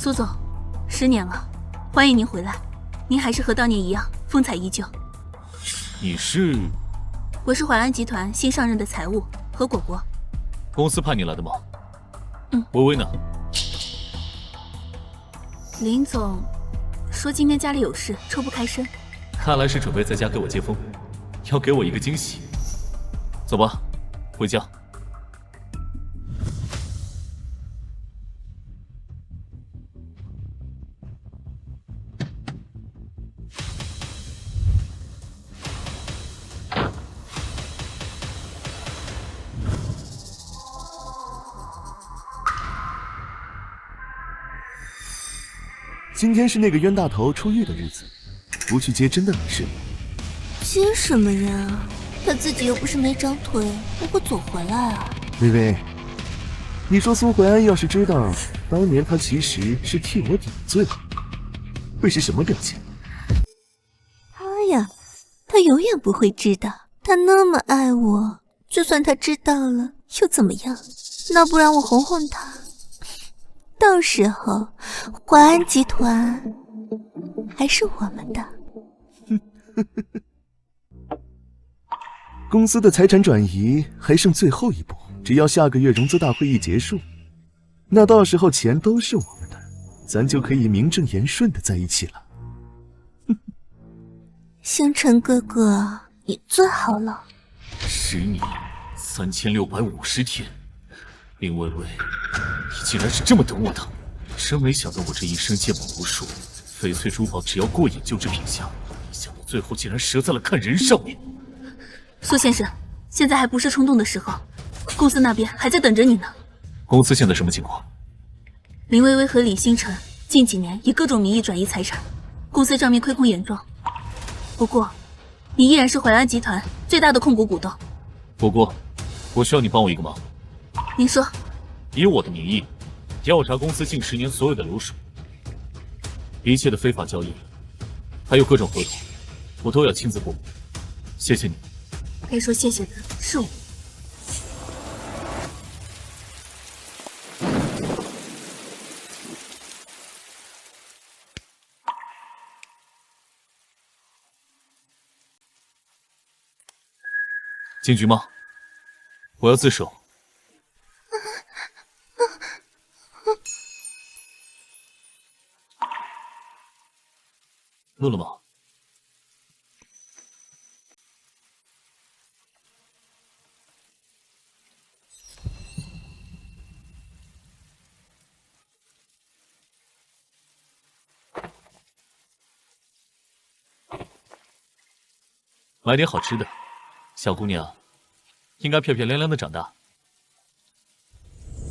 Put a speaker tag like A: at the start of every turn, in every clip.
A: 蘇總，10年了，歡迎您回來，您還是和當年一樣風采依舊。
B: 你是？
A: 我是淮安集團新上任的財務何果果。
B: 公司派你來的嗎？薇薇呢？
A: 林總說今天家裡有事，抽不開身。
B: 看來是準備在家給我接風，要給我一個驚喜。走吧，回家。
C: 今天是那个冤大頭出獄的日子，不去接真的很失禮。
D: 接什麼人啊？他自己又不是沒長腿，不會走回來啊。
C: 薇薇，你說蘇淮安要是知道當年他其實是替我頂罪，會是什麼表現？
D: 他呀，他永遠不會知道。他那麼愛我，就算他知道了又怎麼樣？那不然我哄哄他。到時候淮安集團還是我們的。
C: 公司的財產轉移還剩最後一步，只要下個月融資大會議結束，那到時候錢都是我們的，咱就可以名正言順的在一起了。
D: 星辰哥哥，你最好了。
B: 10年3650天，林薇薇，你竟然是這麼等我的！真沒想到我這一生見聞無數，翡翠珠寶只要過眼就知品相，沒想到最後竟然折在了看人上面。
A: 蘇先生，現在還不是衝動的時候，公司那邊還在等着你呢。
B: 公司現在什麼情況？
A: 林薇薇和李星辰近幾年以各種名義轉移財產，公司賬面虧空嚴重。不過，你依然是淮安集團最大的控股股東。
B: 不過，我需要你幫我一個忙。
A: 您說。
B: 以我的名義，調查公司近10年所有的流水，一切的非法交易，還有各種合同，我都要親自過目。謝謝你。
A: 該說謝謝的是我。
B: 进局嗎？我要自首。餓了嗎？買點好吃的，小姑娘，應該漂漂亮亮的長大。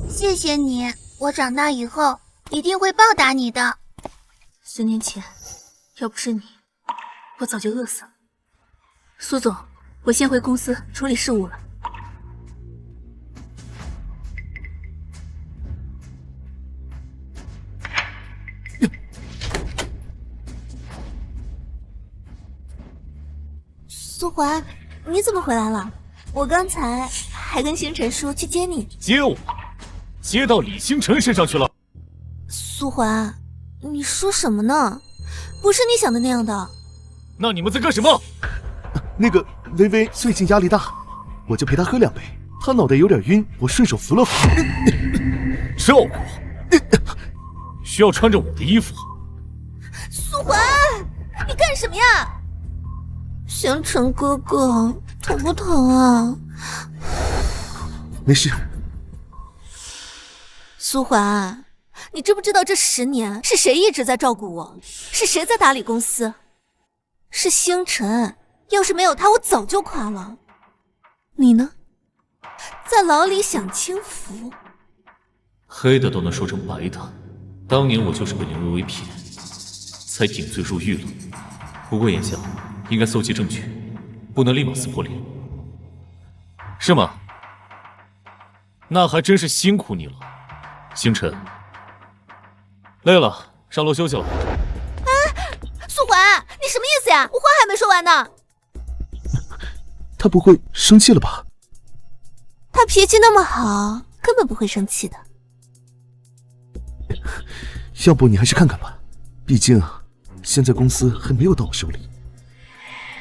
E: 謝謝你，我長大以後一定會報答你的。
A: 10年前，要不是你，我早就餓死了。蘇總，我先回公司處理事務了。
D: 蘇淮，你怎麼回來了？我剛才還跟星辰說去接你。
B: 接我？接到李星辰身上去了？
D: 蘇淮，你說什麼呢？不是你想的那樣的。
B: 那你們在幹什麼？
C: 那個薇薇最近壓力大，我就陪她喝2杯。她腦袋有點暈，我順手扶了扶。
B: 照顧？需要穿着我的衣服？
D: 蘇淮，你幹什麼呀？星辰哥哥，疼不疼啊？
C: 沒事。
D: 蘇淮，你知不知道這10年是誰一直在照顧我？是誰在打理公司？是星辰，要是沒有他，我早就垮了。你呢？在牢裡享清福。
B: 黑的都能說成白的，當年我就是被林薇薇騙，才頂罪入獄了。不過眼下應該搜集證據，不能立馬撕破臉，是嗎？那還真是辛苦你了，星辰。累了，上樓休息了。
D: 蘇淮，你什麼意思呀？我話還沒說完呢。
C: 他不會生氣了吧？
D: 他脾氣那麼好，根本不會生氣的。
C: 要不你還是看看吧，畢竟現在公司還沒有到我手裡。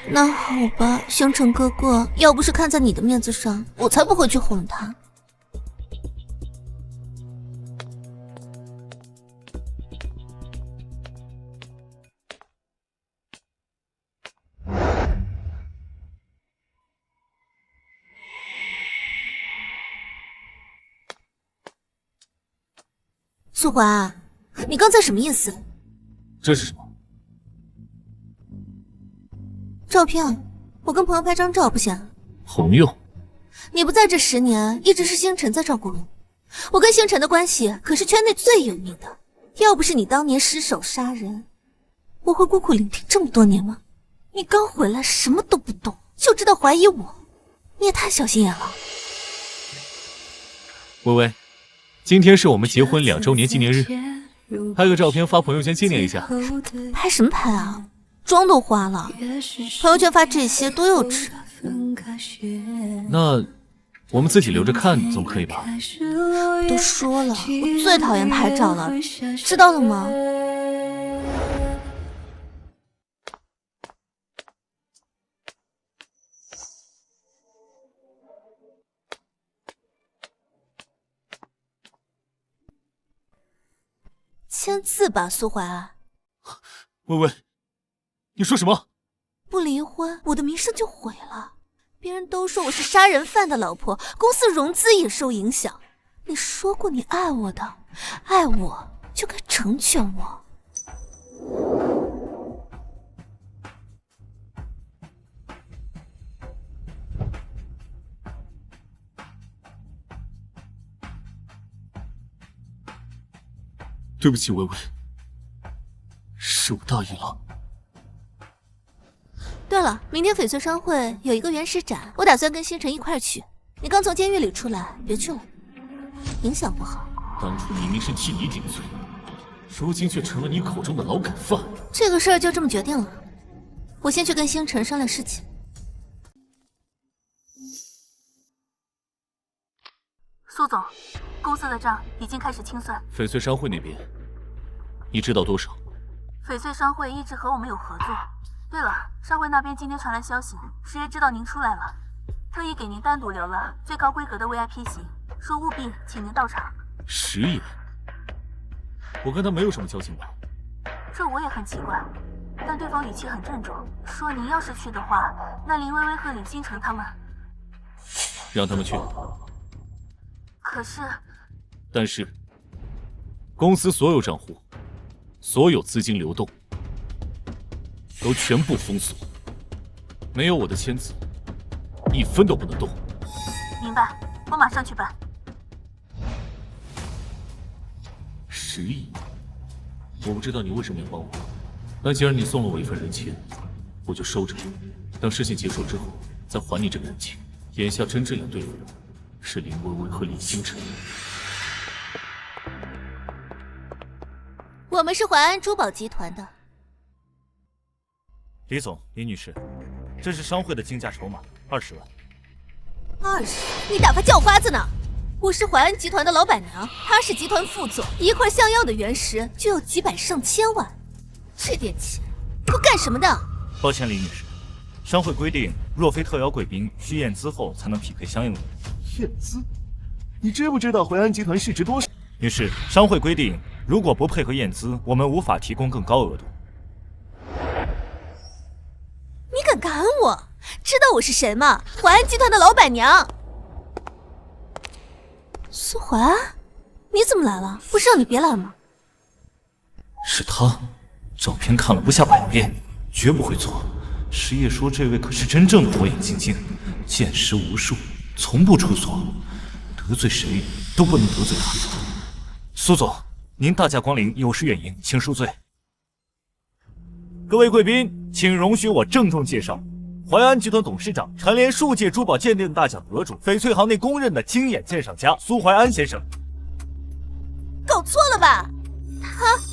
D: 那好吧，星辰哥哥，要不是看在你的面子上，我才不會去哄他。苏华，你刚才什么意思？
B: 这是什么？
D: 照片，我跟朋友拍张照不行？
B: 朋友？
D: 你不在这10年，一直是星辰在照顧我。我跟星辰的關係可是圈內最有名的，要不是你當年失手殺人，我會孤苦伶仃這麼多年嗎？你剛回來什麼都不懂，就知道懷疑我，你也太小心眼了。
B: 微微，今天是我們結婚2周年紀念日，拍個照片發朋友圈紀念一下。
D: 拍什麼拍啊？妝都花了，朋友圈發這些多幼稚。
B: 那我們自己留着看總可以吧？
D: 都說了，我最討厭拍照了，知道了嗎？签字吧，蘇懷。
B: 微微，你說什麼？
D: 不離婚，我的名聲就毀了。別人都說我是殺人犯的老婆，公司融資也受影響。你說過你愛我的，愛我就該成全我。
B: 對不起，微微，是我大意了。
D: 對了，明天翡翠商會有一個原石展，我打算跟星辰一塊兒去。你剛從監獄裡出來，別去了，影響不好。
B: 當初明明是替你頂罪，如今卻成了你口中的老梗犯。
D: 這個事兒就這麼決定了，我先去跟星辰商量事情。
A: 蘇總，公司的賬已經開始清算。
B: 翡翠商會那邊，你知道多少？
A: 翡翠商會一直和我們有合作。對了，商會那邊今天傳來消息，石爺知道您出來了，特意給您單獨留了最高規格的 VIP 席，說務必請您到場。
B: 石爺，我跟他沒有什麼交情吧？
A: 這我也很奇怪，但對方語氣很鄭重，說您要是去的話，那林薇薇和李星辰他們，
B: 讓他們去。
A: 可是，
B: 但是，公司所有賬戶、所有資金流動都全部封鎖，沒有我的簽字，1分都不能動。
A: 明白，我馬上去辦。
B: 10億，我不知道你為什麼要幫我，但既然你送了我一份人情，我就收着，等事情結束之後再還你這個人情。眼下真正要對付的是林薇薇和李星辰。
D: 我們是淮安珠寶集團的。
F: 李總、李女士，這是商會的競價籌碼，20萬。
D: 20？你打發叫花子呢？我是淮安集團的老闆娘，他是集團副總，一塊像樣的原石就要幾百上千萬，這點錢夠幹什麼的？
F: 抱歉，李女士，商會規定，若非特邀貴賓，需驗資後才能匹配相應的。
C: 驗資？你知不知道淮安集團市值多少？
F: 女士，商會規定，如果不配合驗資，我們無法提供更高額度。
D: 你敢趕我？知道我是誰嗎？淮安集團的老闆娘。蘇淮，你怎麼來了？不是讓你別來嗎？
F: 是他，照片看了不下100遍，絕不會錯。石爺說這位可是真正的火眼金睛，見識無數，從不出錯，得罪誰都不能得罪他。蘇總，您大駕光臨，有失遠迎，請恕罪。各位貴賓，請容許我鄭重介紹，淮安集團董事長，蟬聯數屆珠寶鑑定大獎得主，翡翠行內公認的經驗鑑賞家蘇淮安先生。
D: 搞錯了吧？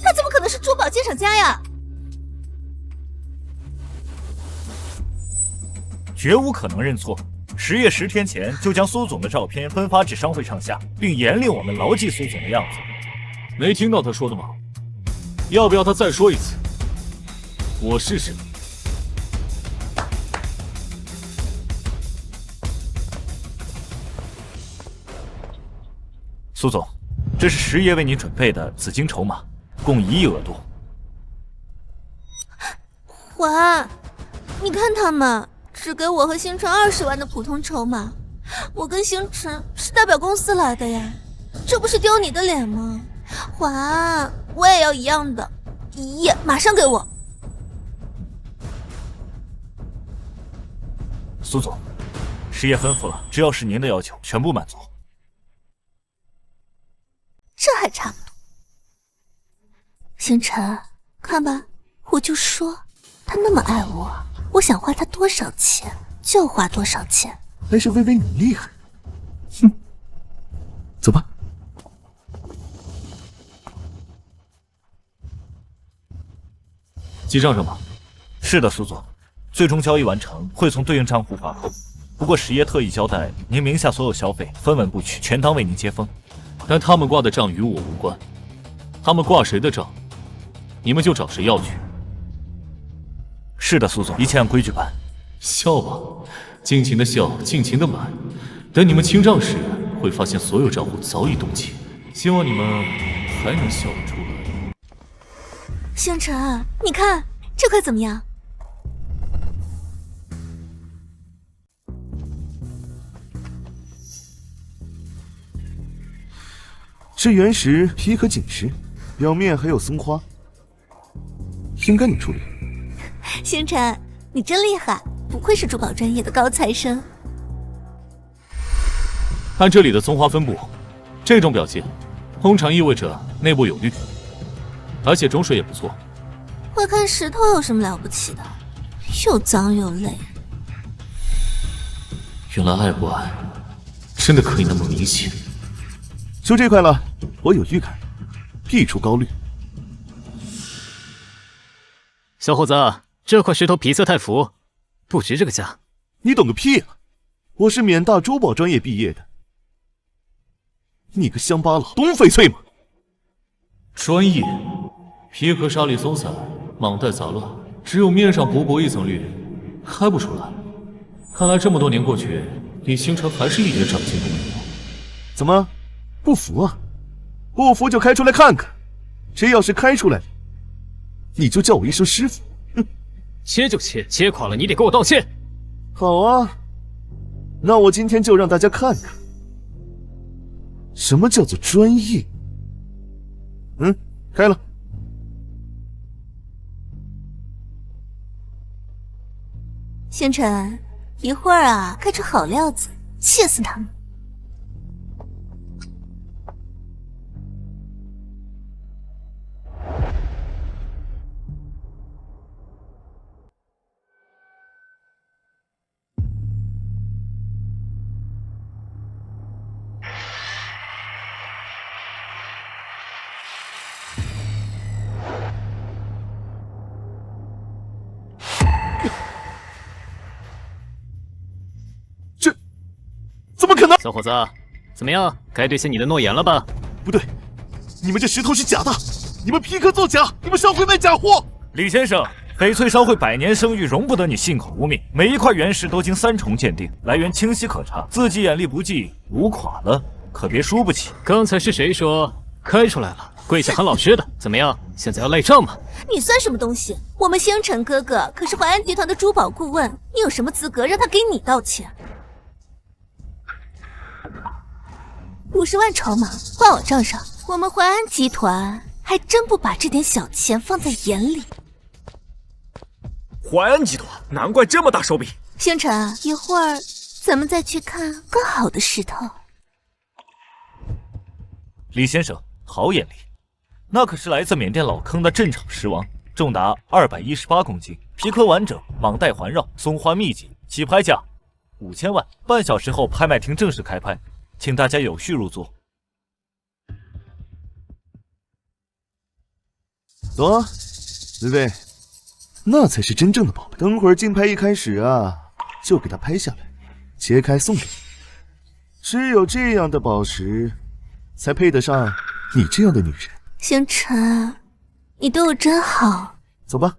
D: 他怎麼可能是珠寶鑑賞家呀？
F: 絕無可能認錯。石爺10天前就將蘇總的照片分發至商會上下，並嚴令我們牢記蘇總的樣子。
B: 沒聽到他說的嗎？要不要他再說一次？我試試。
F: 苏总，这是石爷为您準備的紫金籌碼，共1億額度。
D: 華，你看他們只給我和星辰20萬的普通籌碼，我跟星辰是代表公司來的呀，這不是丟你的臉嗎？華，我也要一樣的，1億，馬上給我。
F: 蘇總，石爺吩咐了，只要是您的要求，全部滿足。
D: 這還差不多。星辰，看吧，我就說他那麼愛我，我想花他多少錢就花多少錢。
C: 還是微微你厲害。哼，走吧。
B: 記賬上吧。
F: 是的，蘇總，最終交易完成會從對應賬戶發扣。不過石爺特意交代，您名下所有消費分文不取，全當為您接風。
B: 但他們掛的賬與我無關，他們掛誰的賬，你們就找誰要去。
F: 是的，蘇總，一切按規矩辦。
B: 笑吧，盡情的笑，盡情的買。等你們清賬時，會發現所有賬戶早已凍結。希望你們還能笑得出來。
D: 星辰，你看這塊怎麼樣？
C: 是原石、皮革晶石，表面還有松花，應該你處理。
D: 星辰，你真厲害，不愧是珠寶專業的高材生。
B: 看這裡的松花分布，這種表現通常意味着內部有綠，而且種水也不錯。
D: 會看石頭有什麼了不起的？又髒又累。
B: 原來愛不愛，真的可以那麼明顯。
C: 就這塊了，我有預感，必出高綠。
G: 小伙子，這塊石頭皮色太浮，不值這個價。
C: 你懂個屁啊！我是緬大珠寶專業畢業的，你個鄉巴佬，懂翡翠嗎？
B: 專業，皮革沙粒鬆散，蟒帶雜亂，只有面上薄薄一層綠，開不出來。看來這麼多年過去，李星辰還是一點長進都沒有。
C: 怎麼？不服啊？不服就開出來看看，誰要是開出來了，你就叫我一聲師傅。哼，
G: 切就切，切垮了你得給我道歉。
C: 好啊，那我今天就讓大家看看，什麼叫做專業。開了。
D: 星辰，一會兒啊，開出好料子，氣死他們。
C: 怎么可能？
G: 小伙子，怎麼樣？該兌現你的諾言了吧？
C: 不對，你們這石頭是假的，你們皮革造假，你們商會賣假貨。
F: 李先生，翡翠商會100年聲譽，容不得你信口污名。每一塊原石都經3重鑑定，來源清晰可查，自己眼力不濟，無垮了，可別輸不起。
G: 剛才是誰說開出來了？跪下喊老師的，怎麼樣？現在要賴賬嗎？
D: 你算什麼東西？我們星辰哥哥可是淮安集團的珠寶顧問，你有什麼資格讓他給你道歉？50萬籌碼掛我賬上，我們淮安集團還真不把這點小錢放在眼裡。
H: 淮安集團，難怪這麼大手筆。
D: 星辰，一會兒咱們再去看更好的石頭。
F: 李先生，好眼力，那可是來自緬甸老坑的鎮場石王，重達218公斤，皮殼完整，蟒帶環繞，松花密集，起拍價5000萬。半小時後拍賣庭正式開拍，請大家有序入座。
C: 走啊，薇薇，那才是真正的宝贝。等會兒競拍一開始啊，就給它拍下來，切開送給你。只有這樣的寶石，才配得上你這樣的女人。
D: 星辰，你对我真好。
C: 走吧。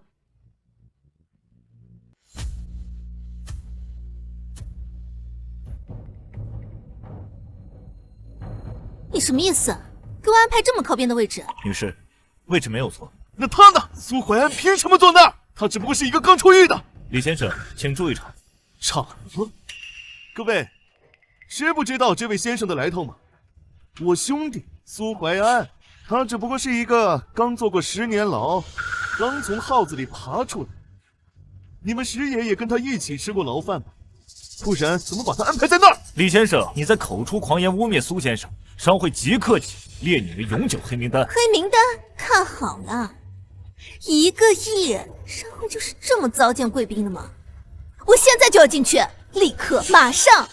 D: 你什么意思？给我安排这么靠边的位置？
F: 女士，位置没有错。
C: 那他呢？苏怀安凭什么坐那儿？他只不过是一个刚出狱的。
F: 李先生，请注意场。
C: 场合？各位，谁不知道这位先生的来头吗？我兄弟苏怀安，他只不过是一个刚坐过10年牢，刚從耗子裡爬出來。你們石爺也跟他一起吃過牢飯吧？不然怎麼把他安排在那兒？
F: 李先生，你在口出狂言污蔑蘇先生，商會即刻起列你為永久黑名單。
D: 黑名單？看好了，1個億人，商會就是這麼糟踐貴賓的嗎？我現在就要進去，立刻，馬上！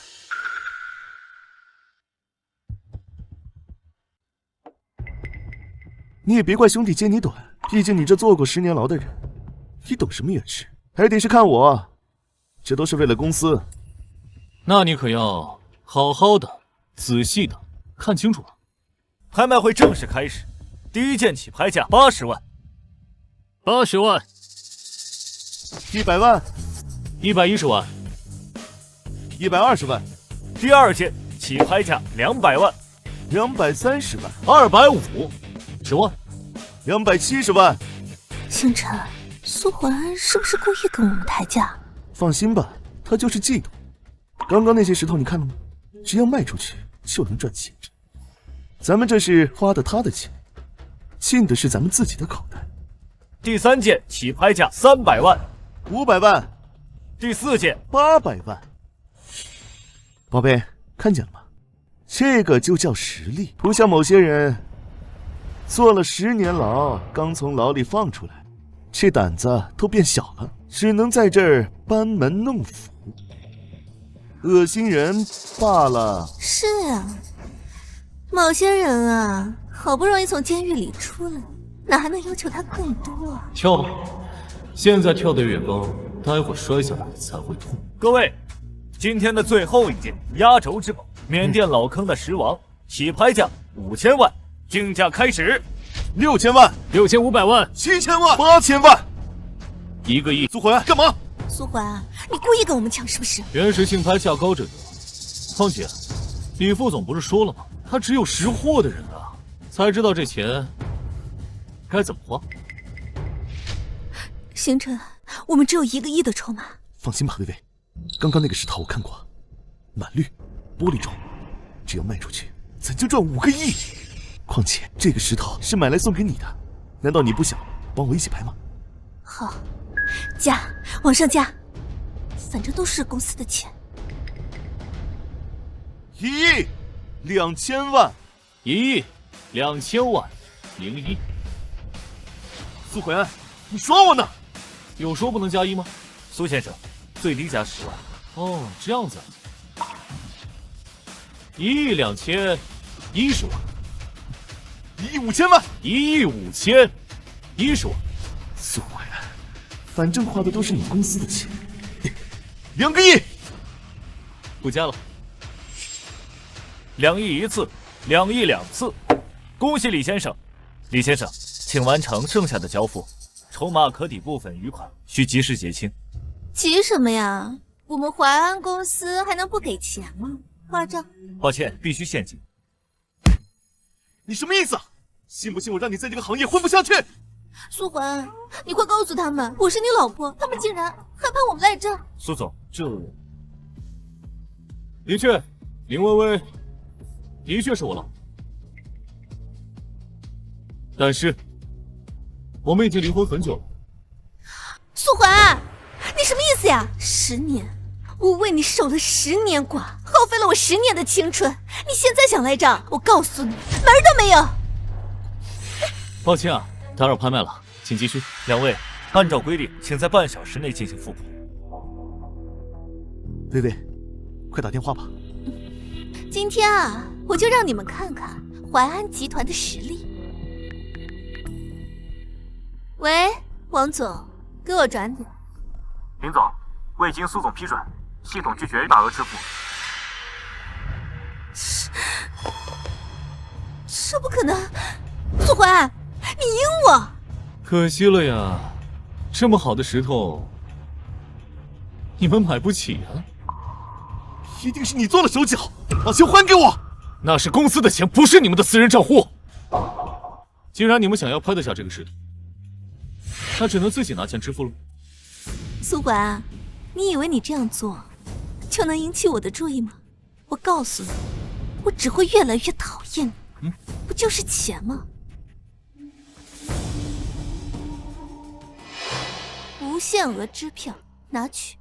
C: 你也別怪兄弟揭你短，畢竟你這坐過10年牢的人，你懂什麼遠視？還得是看我，這都是為了公司。
B: 那你可要好好的、仔細的看清楚了。
F: 拍賣會正式開始，第一件起拍價80萬。
G: 80萬。
C: 100萬。
B: 110萬。
C: 120萬。
F: 第二件起拍價200萬。
C: 230萬。
B: 250萬。
C: 270萬。
D: 星辰，蘇懷安是不是故意跟我們抬價？
C: 放心吧，他就是嫉妒。剛剛那些石頭你看了嗎？只要賣出去就能賺錢。咱們這是花的他的錢，進的是咱們自己的口袋。
F: 第三件起拍價300萬。
C: 500萬。
F: 第四件
C: 800萬。寶貝，看見了嗎？這個就叫實力，不像某些人坐了10年牢，剛從牢裡放出來，這膽子都變小了，只能在這兒班門弄斧，惡心人罷了。
D: 是啊，某些人啊，好不容易從監獄裡出來，哪還能要求他更多啊？
B: 跳吧，現在跳得越高，待會摔下來才會痛。
F: 各位，今天的最後一件壓軸之寶，緬甸老坑的石王，起拍價5000萬，競價開始。
C: 6000萬。
G: 6500萬。
C: 7000萬。8000萬。
B: 1個億。
C: 蘇懷安，幹嘛？
D: 蘇懷安，你故意跟我們搶是不是？
B: 原始競拍價高者得。況且，李副總不是說了嗎？他只有識貨的人啊，才知道這錢該怎麼花。
D: 星辰，我們只有1個億的籌碼。
C: 放心吧，薇薇，剛剛那個石頭我看過，滿綠，玻璃狀，只要賣出去，咱就賺5個億。況且這個石頭是買來送給你的，難道你不想幫我一起拍嗎？
D: 好，加，往上加，反正都是公司的錢。
C: 1億2000萬。
B: 1億2000萬01。
C: 蘇懷安，你耍我呢？
B: 有說不能加1嗎？
F: 蘇先生，最低加10萬。
B: 哦，這樣子。1億2010萬。
C: 1億5000萬。
B: 1億5010萬。
C: 蘇懷安，反正花的都是你公司的錢。2個億。
B: 不加了。
F: 2億1次，2億2次。恭喜李先生。李先生，請完成剩下的交付，籌碼可抵部分餘款，需及時結清。
D: 急什麼呀？我們懷安公司還能不給錢嗎？花賬。
F: 抱歉，必須現金。
C: 你什麼意思？信不信我讓你在這個行業混不下去？
D: 蘇懷安，你快告訴他們，我是你老婆，他們竟然害怕我們來這。
F: 蘇總，這
B: 的確，林薇薇的確是我老婆，但是我們已經離婚很久了。
D: 蘇懷安，你什麼意思呀？10年，我為你守了10年寡，耗費了我10年的青春，你現在想來賬，我告訴你，門兒都沒有。
B: 抱歉啊，打擾拍賣了，請繼續。
F: 兩位，按照規定，請在半小時內進行復盤。
C: 薇薇，快打電話吧。
D: 今天啊，我就讓你們看看懷安集團的實力。喂，王總，給我轉點。
H: 林總，未經蘇總批准，系統拒絕大額支付。
D: 這不可能！蘇懷安，你陰我！
B: 可惜了呀，這麼好的石頭，你們買不起啊！
C: 一定是你做了手腳，把錢還給我！
B: 那是公司的錢，不是你們的私人賬戶。既然你們想要拍得下這個石頭，那只能自己拿錢支付了。
D: 蘇桓，你以為你這樣做就能引起我的注意嗎？我告訴你，我只會越來越討厭你。不就是錢嗎？无限額支票，拿去。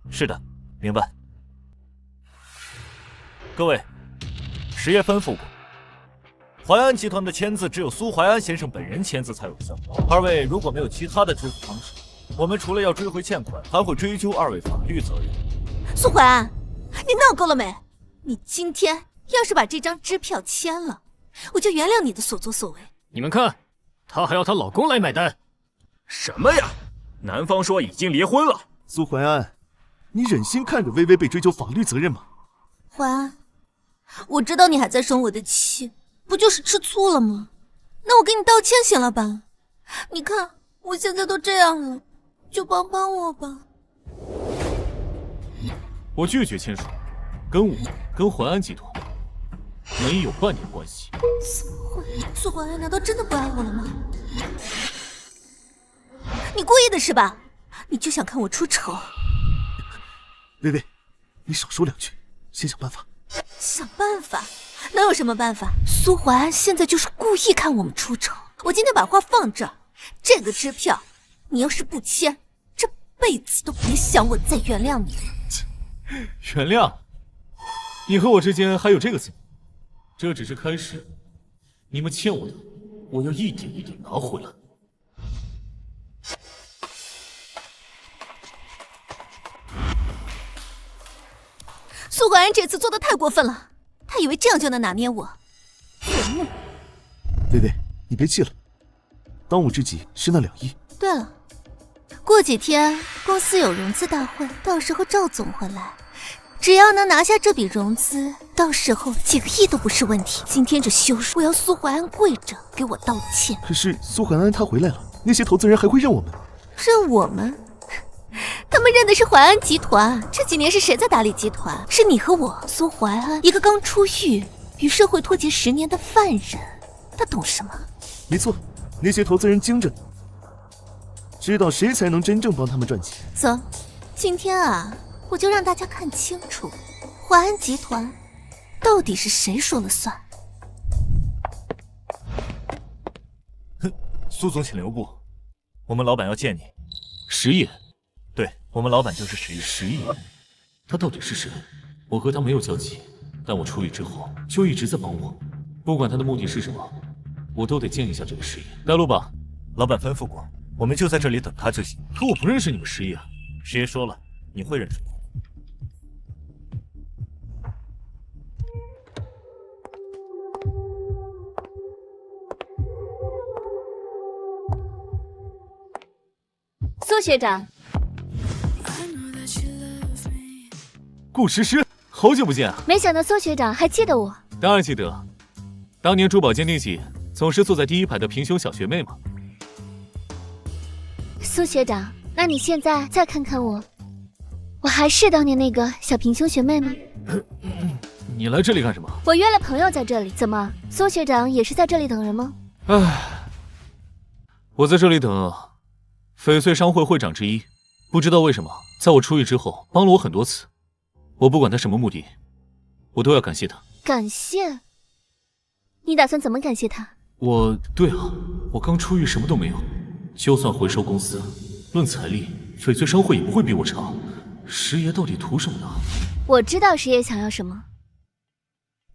F: 是的，明白。各位，石爷吩咐过，淮安集团的签字只有蘇淮安先生本人签字才有效。二位如果没有其他的支付方式，我们除了要追回欠款，还会追究二位法律責任。
D: 蘇淮安，你鬧夠了沒？你今天要是把這張支票簽了，我就原諒你的所作所為。
G: 你們看，她還要她老公來買單。
H: 什麼呀？男方說已經離婚了。
C: 蘇淮安，你忍心看着薇薇被追究法律責任嗎？
D: 淮安，我知道你還在生我的氣，不就是吃醋了嗎？那我給你道歉行了吧？你看我現在都這樣了，就幫幫我吧。
B: 我拒絕簽署，跟淮安集團沒有半點關係。
D: 蘇淮安難道真的不愛我了嗎？你故意的是吧？你就想看我出醜？
C: 薇薇，你少說兩句，先想辦法。
D: 想辦法？能有什麼辦法？蘇淮安現在就是故意看我們出醜。我今天把話放這兒，這個支票你要是不簽，這輩子都別想我再原諒你了。
B: 原諒？你和我之間還有這個字？這只是開始，你們欠我的，我要一點一點拿回來。
D: 蘇淮安這次做的太過分了，他以為這樣就能拿捏我。
C: 薇薇，你別氣了，當務之急是那2億。
D: 對了，過幾天公司有融資大會，到時候趙總會來，只要能拿下這筆融資，到時候幾個億都不是問題。今天這羞辱，我要蘇淮安跪着給我道歉。
C: 可是蘇淮安他回來了，那些投資人還會認我們？
D: 認我們？他們認的是淮安集團。這幾年是誰在打理集團？是你和我。蘇淮安，一個剛出獄與社會脫節10年的犯人，他懂什麼？
C: 沒錯，那些投資人精着呢，知道誰才能真正幫他們賺錢。
D: 走，今天啊，我就讓大家看清楚，淮安集團到底是誰說了算。
F: 哼，蘇總請留步，我們老闆要見你。
B: 石爺？
F: 對，我們老闆就是石爺。
B: 石爺？他到底是誰？我和他沒有交集，但我出獄之後就一直在幫我，不管他的目的是什麼，我都得見一下這個石爺。帶路吧。
F: 老闆吩咐過，我們就在這裡等他就行。
B: 可我不認識你們石爺。
F: 石爺說了，你會認識他。
I: 蘇學長，
B: 顧詩詩，好久不見啊！
I: 沒想到蘇學長還記得我。
B: 當然記得，當年珠寶鑑定季總是坐在第一排的平胸小學妹嘛。
I: 蘇學長，那你現在再看看我，我還是當年那個小平胸學妹嗎？
B: 你來這裡幹什麼？
I: 我約了朋友在這裡。怎麼，蘇學長也是在這裡等人嗎？
B: 唉，我在這裡等翡翠商會會長之一，不知道為什麼，在我出獄之後幫了我很多次。我不管他什麼目的，我都要感謝他。
I: 感謝？你打算怎麼感謝他？
B: 對啊，我剛出獄什麼都沒有，就算回收公司，論財力，翡翠商會也不會比我差。石爺到底圖什麼呢？
I: 我知道石爺想要什麼，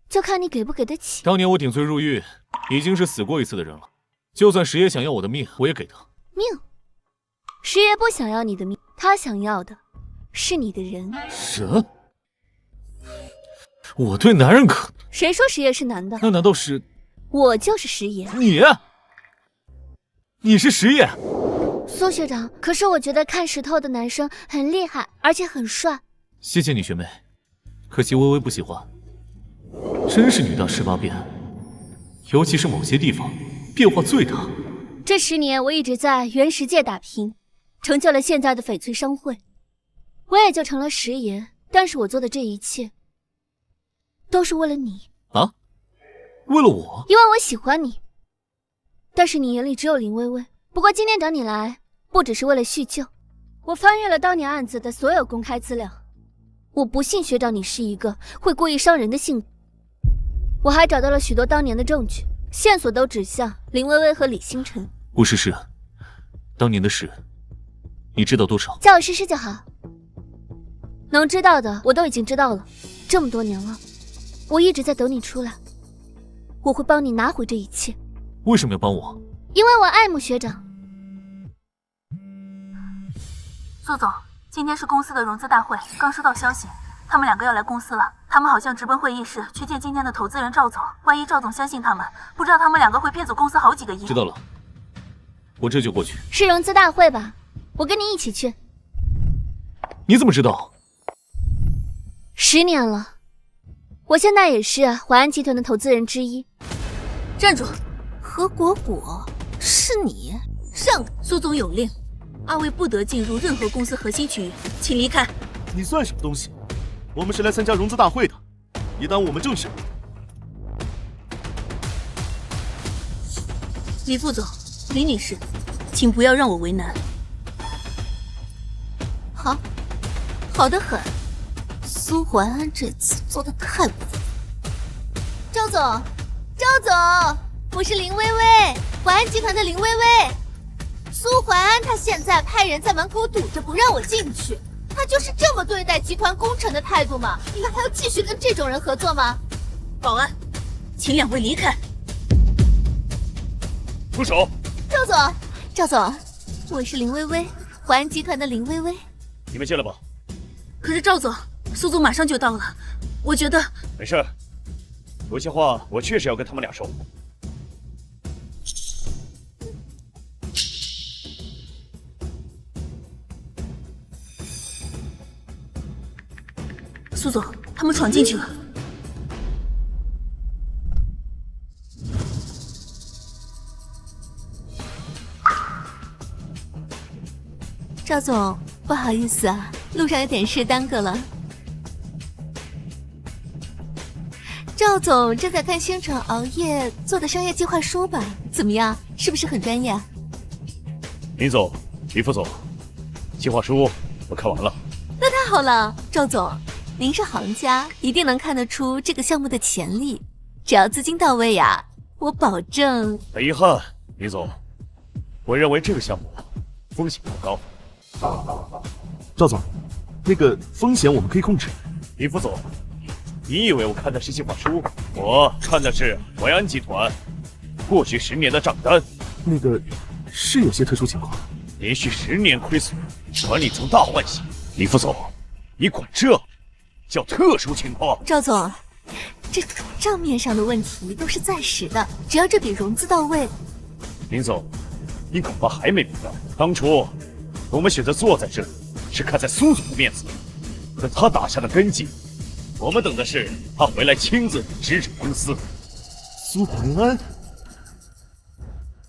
I: 就看你給不給得起。
B: 當年我頂罪入獄，已經是死過一次的人了，就算石爺想要我的命，我也給他。
I: 命？石爺不想要你的命，他想要的是你的人。
B: 人？我對男人可……
I: 誰說石爺是男的？
B: 那難道是……
I: 我就是石爺。
B: 你是石爺？
I: 蘇學長，可是我覺得看石頭的男生很厲害，而且很帥。
B: 謝謝你，學妹。可惜微微不喜歡。真是女大十八變，尤其是某些地方變化最大。
I: 這10年我一直在原石界打拼，成就了現在的翡翠商會，我也就成了食爺。但是我做的這一切，都是為了你
B: 啊！為了我？
I: 因為我喜歡你。但是你眼裡只有林薇薇。不過今天找你來，不只是為了敘舊。我翻閱了當年案子的所有公開資料，我不信學長你是一個會故意傷人的性格。我還找到了許多當年的證據，線索都指向林薇薇和李星辰。
B: 不是事，當年的事，你知道多少？
I: 叫我诗詩就好。能知道的我都已經知道了，這麼多年了，我一直在等你出來。我會幫你拿回這一切。
B: 為什麼要幫我？
I: 因為我愛慕學長。
A: 蘇總，今天是公司的融資大會，剛收到消息，他們2個要來公司了。他們好像直奔會議室去見今天的投資人趙總。萬一趙總相信他們，不知道他們2個會騙走公司好幾個億。
B: 知道了，我這就過去。
I: 是融資大會吧？我跟你一起去。
B: 你怎麼知道
I: ？10年了，我現在也是淮安集团的投資人之一。
D: 站住！何果果，是你？上！
A: 蘇總有令，二位不得進入任何公司核心區域，請離開。
C: 你算什麼東西？我們是來參加融資大會的，別耽誤我們正事。
A: 李副總，李女士，請不要讓我為難。
D: 好，好得很。蘇淮安這次做得太过分。趙總，趙總，我是林薇薇，淮安集团的林薇薇。蘇淮安他現在派人在門口堵着不讓我進去，他就是這麼對待集團工程的態度嗎？你們還要繼續跟這種人合作嗎？
A: 保安，請2位離開。
F: 住手！
D: 趙總，趙總，我是林薇薇，淮安集团的林薇薇。
F: 你们进来吧。
A: 可是趙总，蘇總馬上就到了，我覺得
F: 沒事，有些話我確實要跟他們倆說。
A: 蘇總，他們闖進去了。
D: 趙總，不好意思啊，路上有點事耽擱了。趙總正在看星辰熬夜做的商業計劃書吧？怎麼樣，是不是很專業啊？
F: 林總，李副總，計劃書我看完了。
D: 那太好了，趙總，您是行家，一定能看得出這個項目的潛力。只要資金到位呀，我保證。
F: 很遺憾，林總，我認為這個項目風險過高。
C: 趙總，那個風險我們可以控制。
F: 李副總，你以為我看的是計劃書？我看的是淮安集團過去10年的賬單。
C: 那個是有些特殊情況，
F: 連續10年虧損，管理層大換血。李副總，你管這叫特殊情況？
D: 趙總，這賬面上的問題都是暫時的，只要這筆融資到位。
F: 林總，你恐怕還沒明白，當初我們選擇坐在這裡，是看在蘇總的面子，和他打下的根基。我們等的是他回來親自支持公司。
C: 蘇淮安，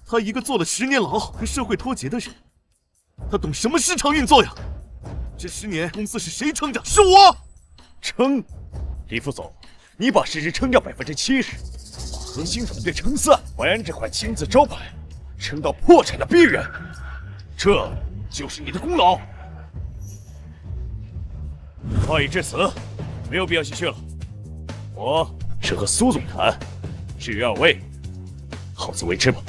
C: 他一個坐了10年牢、和社會脫節的人，他懂什麼市場運作呀？這10年公司是誰撐着？是我
F: 撐。李副總，你把市值撐掉70%，核心團隊撐散，淮安這塊金字招牌撐到破產的邊緣，這就是你的功勞。話已至此，沒有必要繼續了。我是和蘇總談，至於2位，好自為之吧。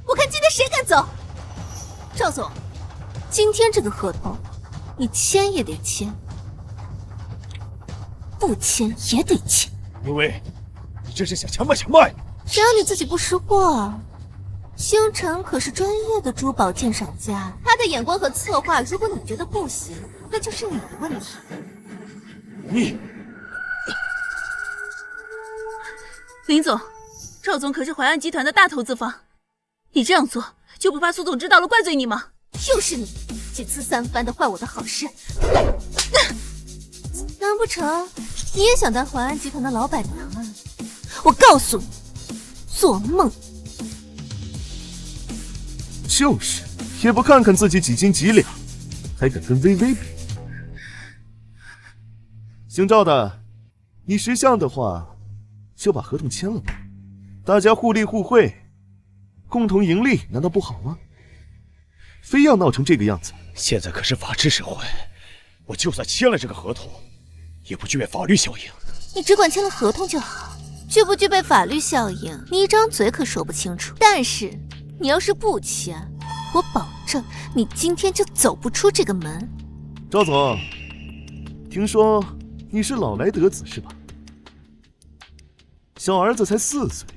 D: 我看今天誰敢走？趙總，今天這個合同，你簽也得簽，不簽也得簽。
F: 薇薇，你這是想強賣強賣？
D: 只要你自己不識貨。星辰可是專業的珠寶鑑賞家，他的眼光和策劃，如果你覺得不行，那就是你的問題。
F: 你，
A: 林總，趙總可是淮安集团的大投資方，你這樣做就不怕蘇總知道了怪罪你嗎？
D: 就是你，几次三番的壞我的好事。難不成你也想當淮安集團的老闆娘啊？我告訴你，做夢！
C: 就是，也不看看自己幾斤幾兩，還敢跟微微比。姓趙的，你識相的話，就把合同簽了吧，大家互利互惠，共同盈利，難道不好嗎？非要鬧成這個樣子。
J: 現在可是法治社會，我就算簽了這個合同，也不具備法律效應。
D: 你只管簽了合同就好，具不具備法律效應，你一張嘴可說不清楚。但是你要是不簽，我保證你今天就走不出這個門。
C: 趙總，聽說你是老來得子是吧？小兒子才4歲，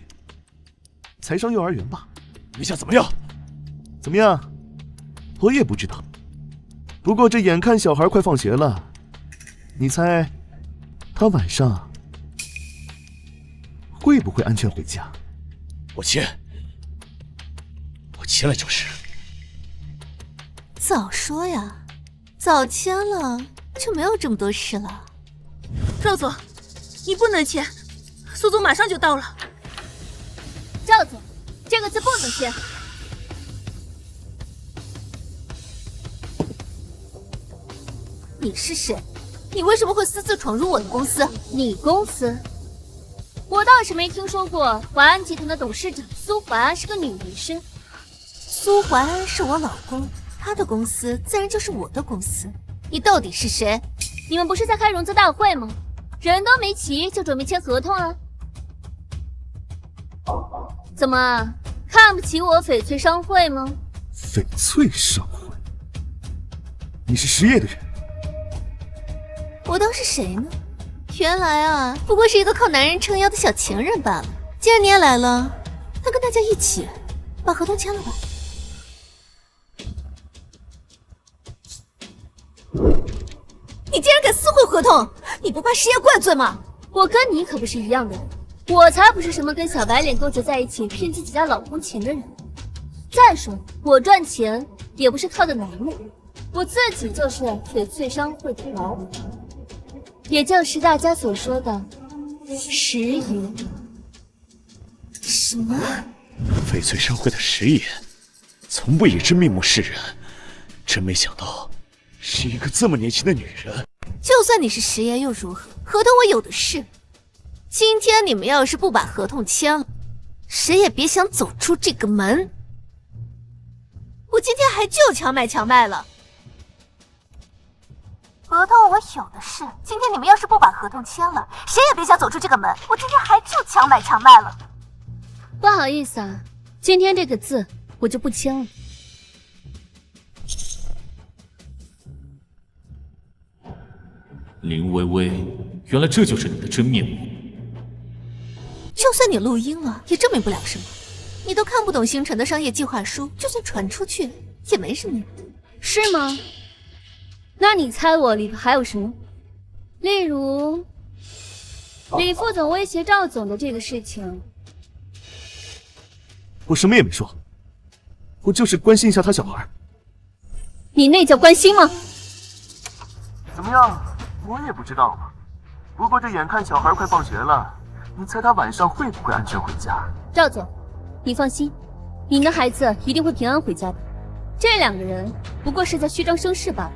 C: 才上幼兒園吧？
J: 你想怎麼樣？
C: 怎麼樣？我也不知道。不過這眼看小孩快放學了，你猜他晚上會不會安全回家？
J: 我簽了就是。
D: 早說呀，早簽了就沒有這麼多事了。
A: 趙總，你不能簽，蘇總馬上就到了。
I: 趙總，這個字不能簽。
D: 你是誰？你為什麼會私自闖入我的公司？
I: 你公司？我倒是沒聽說過淮安集團的董事長蘇淮安是個女人身。
D: 蘇淮安是我老公，他的公司自然就是我的公司。你到底是誰？
I: 你们不是在開融資大會嗎？人都沒齊就準備簽合同了？怎麼看不起我翡翠商會嗎？
C: 翡翠商會？你是實業的人？
D: 我當是誰呢？原來啊，不過是一個靠男人撐腰的小情人罷了。既然你也來了，那跟大家一起把合同簽了吧。你竟然敢撕毀合同，你不怕失業怪罪嗎？
I: 我跟你可不是一樣的人，我才不是什麼跟小白臉勾結在一起騙自己家老公錢的人。再說我賺錢也不是靠的男人，我自己就是翡翠商會的老闆，也就是大家所說的實爺。
D: 什麼？
J: 翡翠商會的實爺，從不以真面目示人，真沒想到是一個這麼年輕的女人。
D: 就算你是實爺又如何？合同我有的是。今天你們要是不把合同簽了，誰也別想走出這個門。我今天還就強賣了。合同我有的是，今天你们要是不把合同簽了，誰也別想走出這個門。我今天還就強賣了。
I: 不好意思啊，今天這個字我就不簽了。
B: 林薇薇，原來這就是你的真面目。
D: 就算你錄音了，也證明不了什麼。你都看不懂星辰的商業計劃書，就算傳出去也沒什麼用。
I: 是嗎？那你猜我裡頭還有什麼？例如李副總威脅趙總的這個事情。
C: 我什麼也沒說，我就是關心一下他小孩。
I: 你那叫關心嗎？
C: 怎麼樣？我也不知道嘛。不過這眼看小孩快放學了，你猜他晚上會不會安全回家？
I: 趙總，你放心，你的孩子一定會平安回家的。這兩個人不過是在虛張聲勢罷了。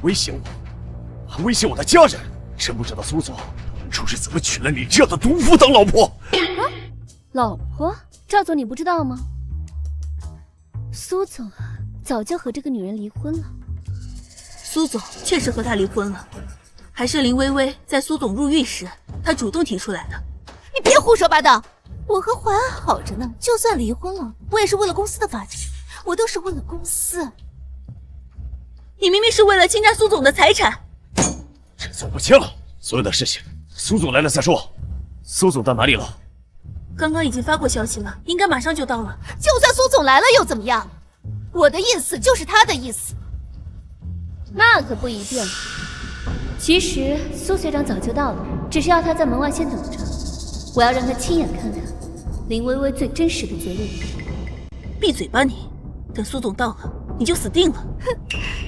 J: 威脅我，還威脅我的家人，真不知道蘇總當初是怎麼娶了你這樣的毒婦當老婆。
I: 老婆？趙總你不知道嗎？蘇總早就和這個女人離婚了。
A: 蘇總確實和她離婚了，還是林薇薇在蘇總入獄時，她主動提出來的。
D: 你別胡說八道！我和淮安好着呢，就算離婚了，我也是為了公司的發展，我都是為了公司。
A: 你明明是為了侵占蘇總的財產。
J: 這次我不簽了，所有的事情蘇總來了再說。蘇總到哪裡了？
A: 剛剛已經發過消息了，應該馬上就到了。
D: 就算蘇總來了又怎麼樣？我的意思就是他的意思。
I: 那可不一定。其實蘇學長早就到了，只是要他在門外先等着。我要讓他親眼看看林薇薇最真實的嘴臉。
A: 閉嘴吧你！等蘇總到了，你就死定了。
D: 哼，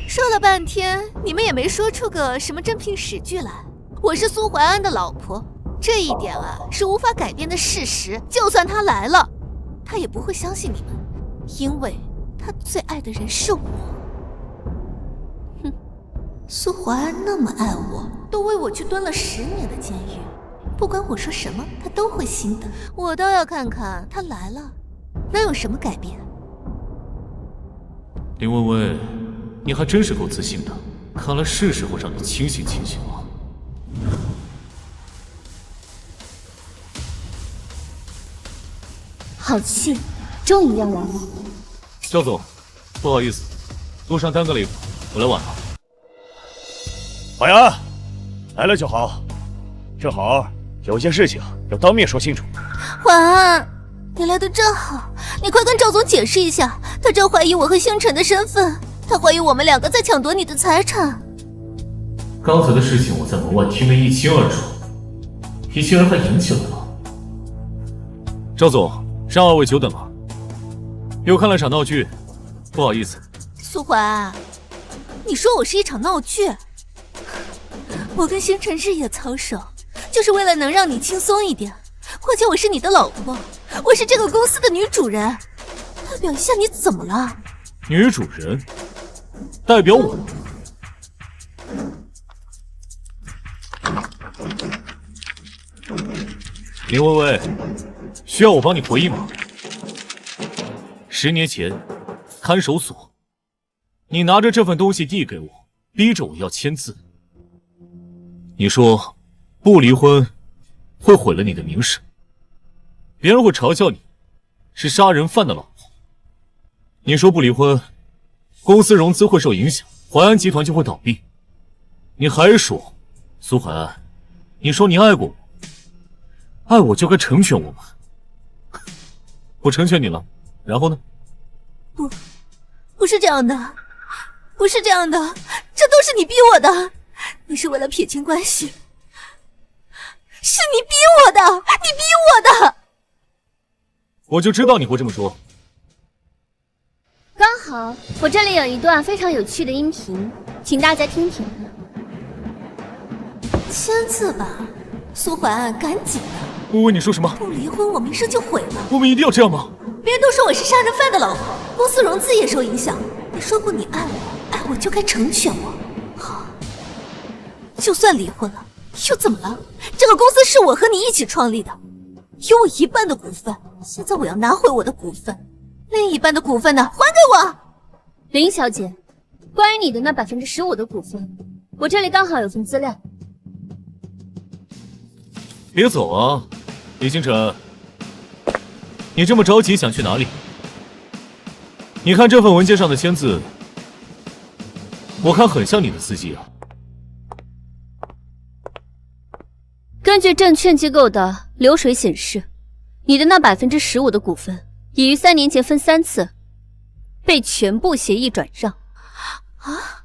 D: 說了半天，你們也沒說出個什麼真憑實據來。我是蘇懷安的老婆，這一點啊是無法改變的事實。就算他來了，他也不會相信你们，因為他最愛的人是我。哼，蘇懷安那麼愛我，都為我去蹲了10年的監獄，不管我說什麼，他都會信的。我倒要看看他來了能有什麼改變。
B: 林薇薇，你還真是夠自信的，看來是時候讓你清醒清醒了。
I: 好戏終於要來了。
B: 趙總，不好意思，路上耽擱了一會兒，我來晚了。
J: 怀安，来了就好，正好有件事情要当面说清楚。
D: 怀安，你来的正好，你快跟赵总解釋一下，他正懷疑我和星辰的身份，他懷疑我們兩個在搶奪你的財產。
B: 剛才的事情我在門外聽得一清二楚，你竟然還演起來了。趙總，讓二位久等了，又看了場鬧劇，不好意思。
D: 蘇懷安，你說我是一場鬧劇？我跟星辰日夜操守，就是為了能讓你輕鬆一點。況且我是你的老婆，我是這個公司的女主人，代表一下你怎麼了？
B: 女主人？代表我？林薇薇，需要我幫你回憶嗎？10年前，看守所，你拿着這份東西遞給我，逼着我要簽字。你說不離婚會毀了你的名聲，別人會嘲笑你是殺人犯的老婆。你說不離婚，公司融資會受影響，淮安集團就會倒閉。你還說，蘇淮安，你說你愛過我，愛我就該成全我們。我成全你了，然後呢？
D: 不是這樣的，不是這樣的，這都是你逼我的，你是為了撇清關係，是你逼我的，你逼我的。
B: 我就知道你會這麼說。
I: 剛好我這裡有一段非常有趣的音頻，請大家聽聽。
D: 簽字吧，蘇淮安，趕緊的。
B: 薇薇，你說什麼？
D: 不離婚，我名聲就毀了。
B: 我們一定要這樣嗎？
D: 別人都說我是殺人犯的老婆，公司融資也受影響。你說過你愛我，愛我就該成全我。好，就算離婚了，又怎麼了？這個公司是我和你一起創立的，有我1半的股份。現在我要拿回我的股份，另1半的股份呢？還給我。
I: 林小姐，關於你的那15%的股份，我這裡剛好有份資料。
B: 別走啊，李星辰，你這麼着急想去哪裡？你看這份文件上的簽字，我看很像你的字跡啊。
I: 根據證券機構的流水顯示，你的那15%的股份已於3年前分3次被全部協議轉讓。
D: 啊？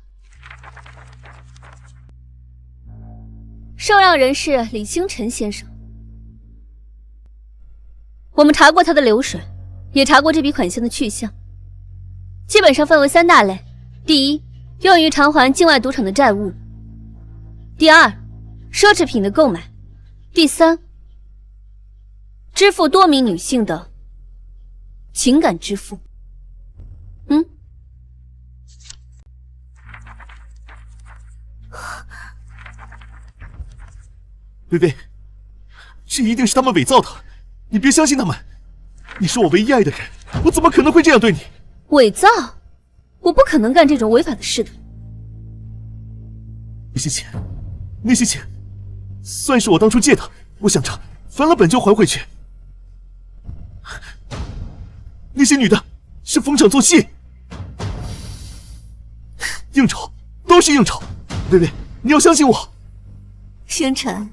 I: 受讓人是李星辰先生。我們查過他的流水，也查過這筆款項的去向，基本上分為3大類：第一，用於償還境外賭場的債務；第二，奢侈品的購買；第三，支付多名女性的情感支付。
C: 薇薇，这一定是他們偽造的，你別相信他們。你是我唯一愛的人，我怎麼可能會這樣對你？
I: 偽造？我不可能幹這種違法的事的。
C: 那些錢，算是我當初借的，我想着翻了本就還回去。那些女的是逢場作戲，應酬都是應酬。薇薇，你要相信我。
D: 星辰，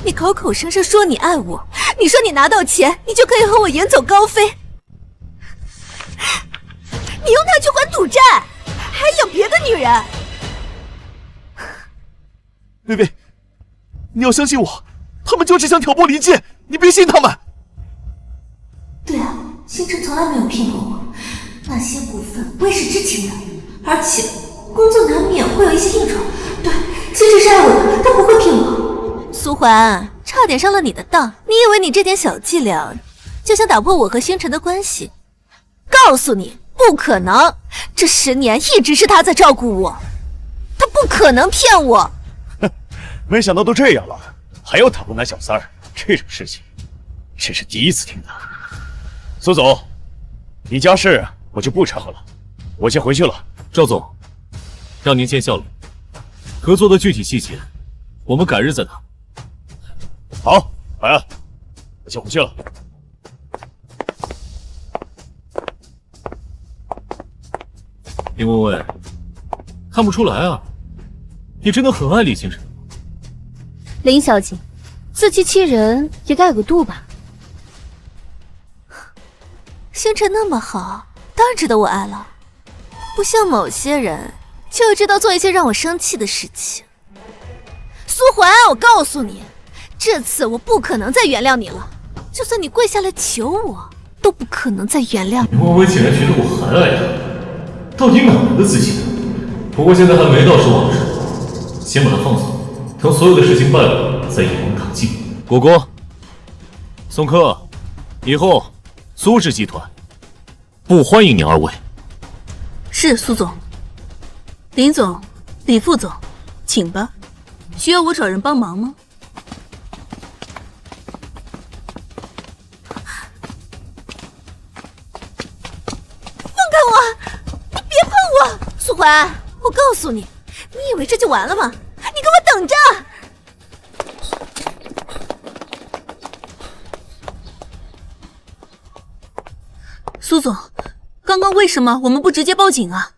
D: 你口口聲聲說你愛我，你說你拿到錢，你就可以和我遠走高飛，你用它去還賭債，還有別的女人。
C: 薇薇，你要相信我，他們就是想挑撥離間，你別信他們。
D: 对啊，星辰從來沒有騙過我，那些股份我也是知情的，而且工作难免会有一些应酬。对，星辰是爱我的，他不会骗我。苏环，差点上了你的当，你以为你这点小伎倆就想打破我和星辰的关系？告诉你，不可能！这10年一直是他在照顧我，他不可能骗我。
J: 哼，没想到都这样了，还要打不拿小三儿，这种事情真是第一次听到。苏总，你家事我就不掺和了，我先回去了。
B: 赵总，让您见笑了。合作的具体细节，我们改日再谈。
J: 好，来啊，我先回去了。
B: 林薇薇，看不出来啊，你真的很爱李星辰。
I: 林小姐，自欺欺人也该有个度吧。
D: 星辰那么好，当然值得我爱了。不像某些人，就知道做一些让我生气的事情。苏环，我告訴你，这次我不可能再原谅你了。就算你跪下来求我，都不可能再原谅你。
B: 林薇薇竟然觉得我还爱她，到底哪来的自信？不过现在还没到说谎的时候，先把她放走，等所有的事情败了，再一网打尽。果果，宋柯，以后苏氏集团不欢迎你二位。
A: 是苏总。林总，李副总，请吧。需要我找人帮忙吗？
D: 放开我！你别碰我！苏环，我告诉你，你以为这就完了吗？你给我等着！
A: 苏总，刚刚为什么我们不直接报警啊？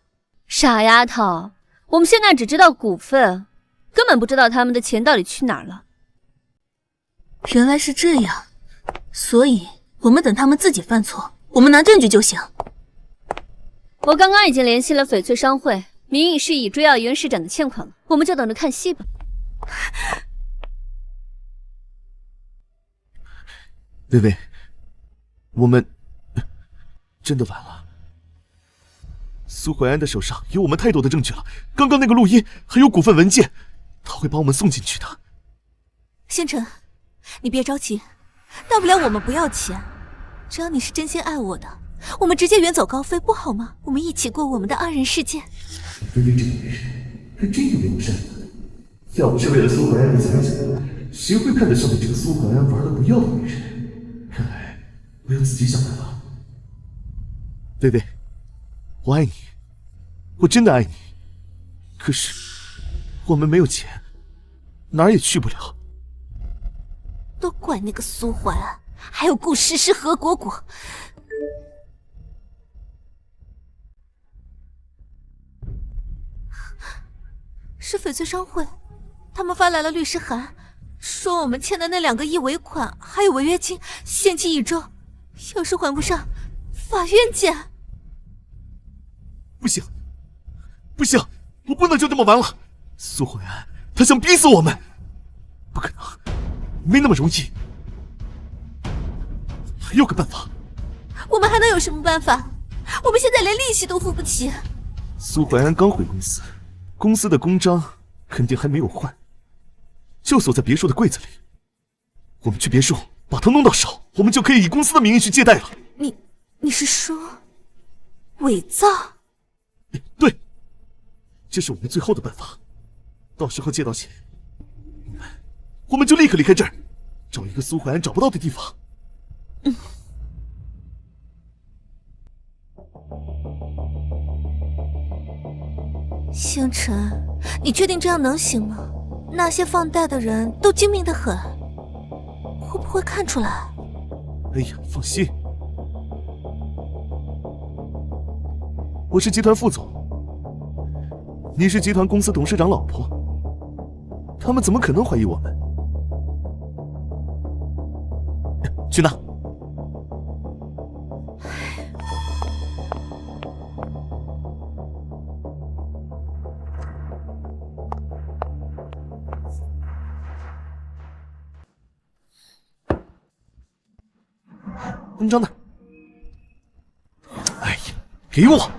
I: 傻丫头，我们现在只知道股份，根本不知道他们的钱到底去哪儿了。
A: 原来是这样，所以我们等他们自己犯错，我们拿证据就行。
I: 我刚刚已经联系了翡翠商会，名义是以追要袁市长的欠款了，我们就等着看戏吧。
C: 薇薇，我们真的完了。苏怀安的手上有我们太多的证据了，刚刚那个录音还有股份文件，他会把我们送进去的。
D: 星辰，你別着急，大不了我們不要錢，只要你是真心愛我的，我們直接遠走高飛不好嗎？我們一起過我們的二人世界。
C: 薇薇這個女人還真有點善良，要不是為了蘇懷安的財產，誰會看得上你這個蘇懷安玩的不要的女人？看來我要自己想辦法。薇薇，我愛你，我真的愛你，可是我們沒有錢，哪兒也去不了。
D: 都怪那個蘇懷安，還有顧詩詩和果果。是翡翠商會，他們發來了律師函，說我們欠的那2個億尾款還有違約金，限期1周，要是還不上，法院見。
C: 不行，不行，我不能就這麼完了。蘇懷安，他想逼死我們，不可能，沒那麼容易。還有個辦法。
D: 我們還能有什麼辦法？我們現在連利息都付不起。
C: 蘇懷安剛回公司，公司的公章肯定還沒有換，就鎖在別墅的櫃子裡。我們去別墅把它弄到手，我們就可以以公司的名義去借貸了。
D: 你是說偽造？
C: 對，這是我們最後的辦法。到時候借到錢，我們就立刻離開這兒，找一個蘇懷安找不到的地方。
D: 星辰，你確定這樣能行嗎？那些放貸的人都精明得很，會不會看出來？
C: 哎呀，放心，我是集團副總，你是集團公司董事長老婆，他們怎麼可能懷疑我們？去拿。公章呢？哎呀，給我！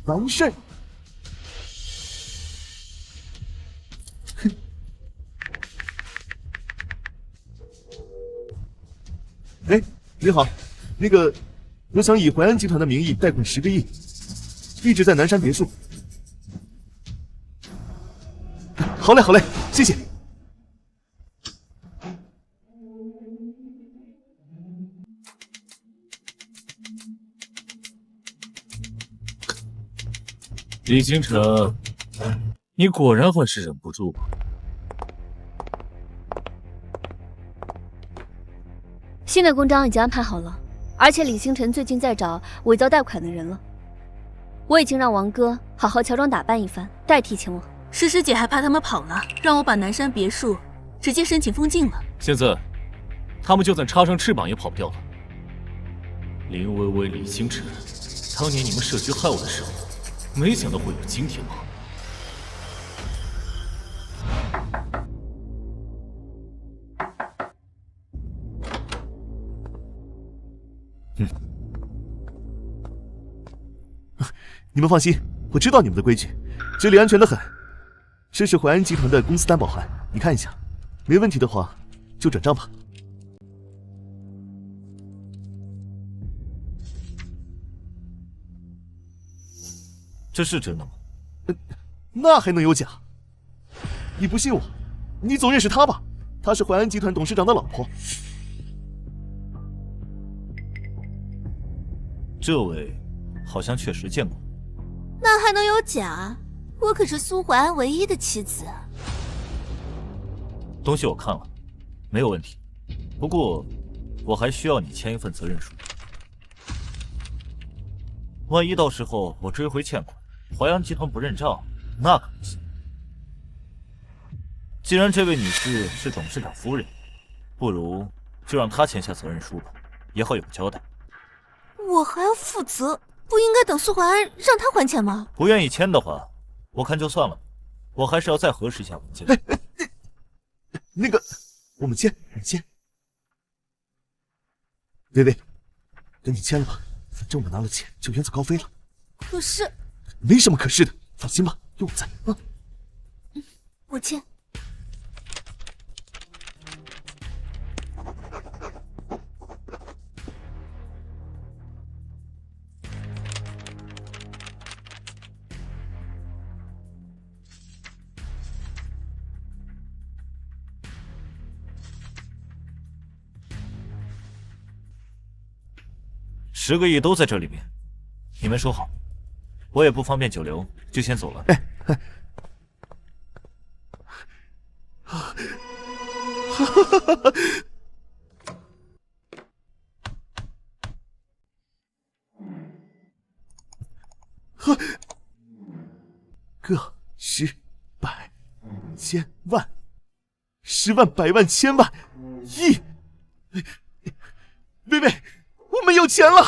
C: 完事。哎，你好，那个，我想以淮安集团的名義貸款10個億，地址在南山別墅。好嘞，好嘞，謝謝。
B: 李星辰，你果然还是忍不住吧？
I: 新的公章已经安排好了，而且李星辰最近在找伪造貸款的人了。我已经讓王哥好好乔装打扮一番，代替前往。
A: 诗诗姐还怕他们跑了，让我把南山別墅直接申請封禁了。
B: 現在，他們就算插上翅膀也跑不掉了。林薇薇、李星辰，當年你們設局害我的時候，沒想到會有今天嗎？
C: 你們放心，我知道你們的規矩，這裡安全得很。這是淮安集團的公司擔保函，你看一下，沒問題的話就轉賬吧。
F: 這是真的嗎？
C: 那還能有假？你不信我，你總認識她吧？她是淮安集團董事長的老婆。
F: 這位好像確實見過。
D: 那還能有假？我可是蘇淮安唯一的妻子啊。
F: 東西我看了，沒有問題。不過，我還需要你簽一份責任書。萬一到時候我追回欠款，淮安集團不認賬，那可不行。既然這位女士是董事長夫人，不如就讓她簽下責任書吧，也好有個交代。
D: 我還要負責，不應該等蘇淮安讓他還錢嗎？
F: 不願意簽的話，我看就算了，我還是要再核實一下文件。
C: 那個，我們簽，你簽。薇薇，跟你簽了吧，反正我拿了錢就遠走高飛了。
D: 可是，
C: 沒什麼可是的，放心吧，有我在啊。
D: 我簽。
F: 10個億都在這裡面，你們說好，我也不方便久留，就先走了。
C: 個10百千萬，10萬百萬千萬億，薇薇。我們有錢了！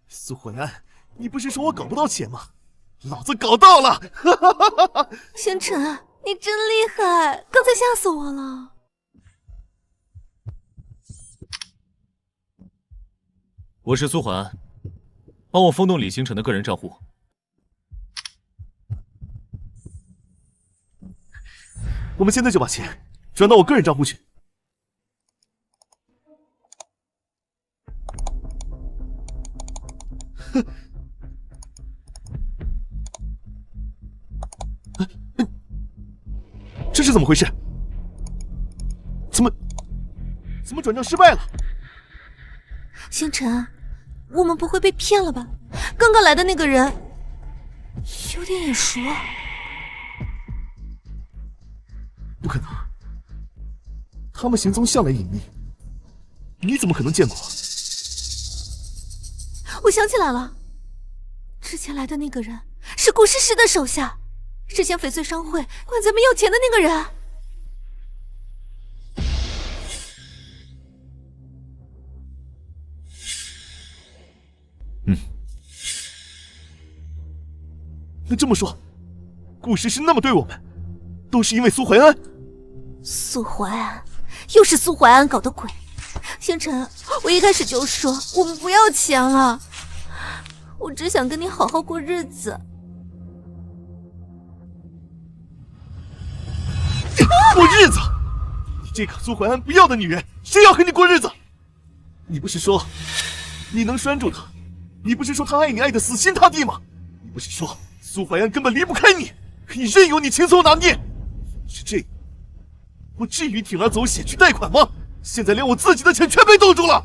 C: 蘇淮安，你不是說我搞不到錢嗎？老子搞到了！
D: 星辰，你真厲害，剛才嚇死我了。
B: 我是蘇淮安，幫我封凍李星辰的個人賬戶。
C: 我們現在就把錢轉到我個人賬戶去。這是怎麼回事？怎麼轉賬失敗了？
D: 星辰，我們不會被騙了吧？剛剛來的那個人有點眼熟。
C: 不可能，他們行蹤向來隱秘，你怎麼可能見過？
D: 我想起來了，之前來的那個人是顧詩詩的手下，是嫌翡翠商会管咱们要钱的那个人。
C: 那这么说，顾氏是那么对我们，都是因为苏怀安？
D: 苏怀安，又是苏怀安搞的鬼！星辰，我一开始就说我们不要钱了，我只想跟你好好过日子。
C: 过日子？你这个苏怀安不要的女人，谁要和你过日子？你不是说你能拴住他？你不是说他爱你爱得死心塌地吗？你不是說蘇懷安根本離不開你，可以任由你輕鬆拿捏？是這樣，我至於鋌而走險去貸款嗎？現在連我自己的錢全被凍住了。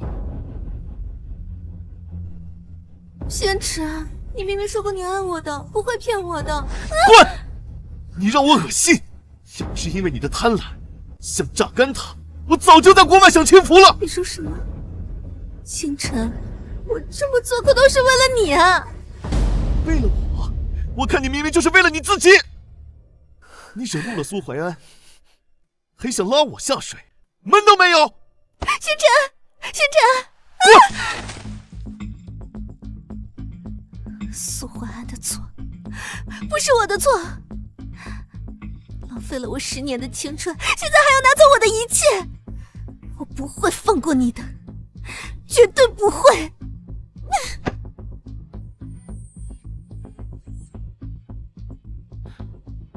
D: 星辰，你明明說過你愛我的，不會騙我的。
C: 滾！你讓我惡心！要不是因為你的貪婪，想榨乾他，我早就在國外享清福了。
D: 你說什麼？星辰，我這麼做可都是為了你啊！
C: 為了我？我看你明明就是為了你自己。你惹怒了蘇懷安，還想拉我下水，門都沒有。
D: 星辰，星辰！蘇懷安的錯，不是我的錯。浪費了我10年的青春，現在還要拿走我的一切，我不會放過你的，絕對不會。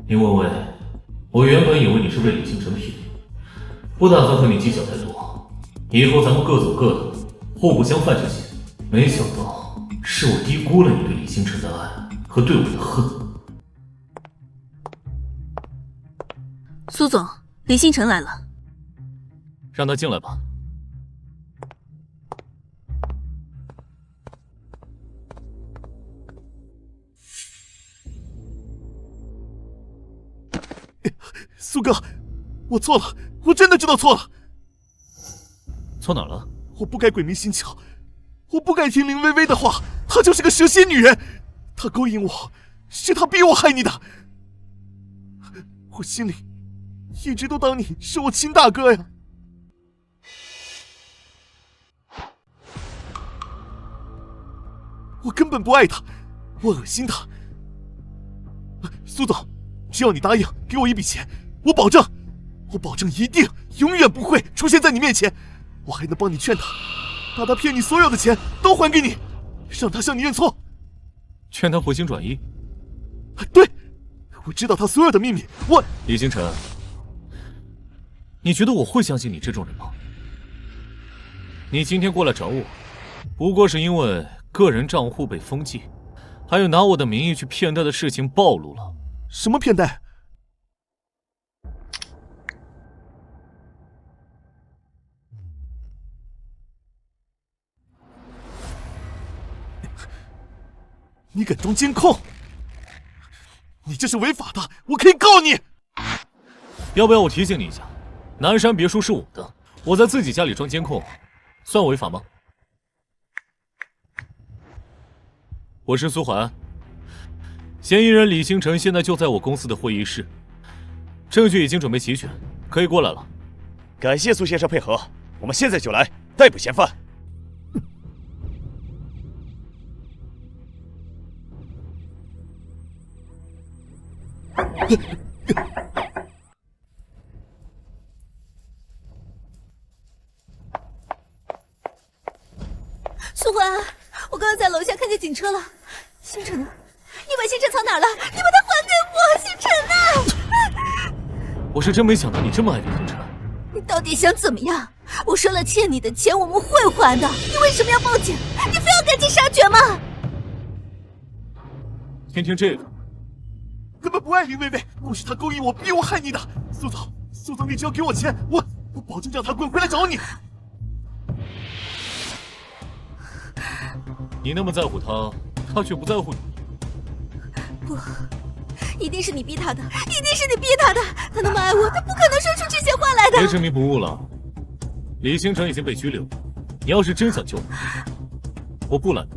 B: 林薇薇，我原本以為你是為李星辰拼命，不打算和你計較太多，以後咱們各走各的，互不相犯這些。沒想到是我低估了你對李星辰的愛和對我的恨。
A: 蘇總，李星辰來了，
B: 讓他進來吧。
C: 蘇哥，我錯了，我真的知道錯了。
B: 錯哪兒了？
C: 我不該鬼迷心竅，我不該聽林薇薇的話，她就是個蛇蠍女人，她勾引我，是她逼我害你的。我心裡一直都當你是我親大哥呀。我根本不愛她，我惡心她。蘇總，只要你答應給我一筆錢，我保證一定永遠不會出現在你面前，我還能幫你勸他，把他騙你所有的錢都還給你，讓他向你認錯。
B: 勸他回心轉意？
C: 對，我知道他所有的秘密。
B: 李星辰，你覺得我會相信你這種人嗎？你今天過來找我，不過是因為個人賬戶被封禁，還有拿我的名義去騙貸的事情暴露了。
C: 什麼騙貸？你敢裝監控？你這是違法的，我可以告你。
B: 要不要我提醒你一下，南山別墅是我的，我在自己家裡裝監控，算違法嗎？我是蘇懷安，嫌疑人李星辰現在就在我公司的會議室，證據已經準備齊全，可以過來了。
J: 感謝蘇先生配合，我們現在就來逮捕嫌犯。
D: 蘇懷安，我剛剛在樓下看見警車了。星辰呢？你把星辰藏哪了？你把它還給我，星辰呢？
B: 我是真沒想到你這麼愛李星辰。
D: 你到底想怎麼樣？我說了欠你的錢我們會還的，你為什麼要報警？你非要趕盡殺絕嗎？
B: 聽聽這個。
C: 根本不愛林薇薇，不是他勾引我逼我害你的。蘇總，你只要給我錢，我保證讓他滾回來找你。
B: 你那麼在乎他，他卻不在乎你。
D: 不，一定是你逼他的，一定是你逼他的。他那麼愛我，他不可能說出這些話來的。
B: 別執迷不悟了，李星辰已經被拘留，你要是真想救他，我不攔你。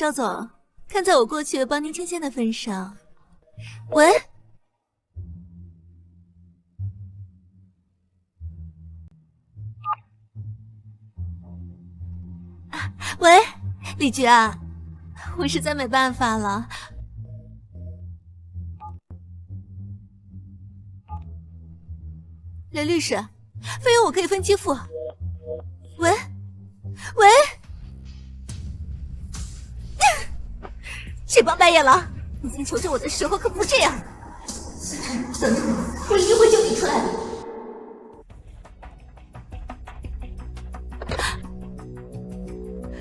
D: 趙總，看在我过去帮您牵线的份上，喂。喂，李局啊，我实在没办法了。雷律师，费用我可以分期付。喂，喂，谁帮白眼了？你先求着我的时候可不这样。等着我，我一定会救你出来的。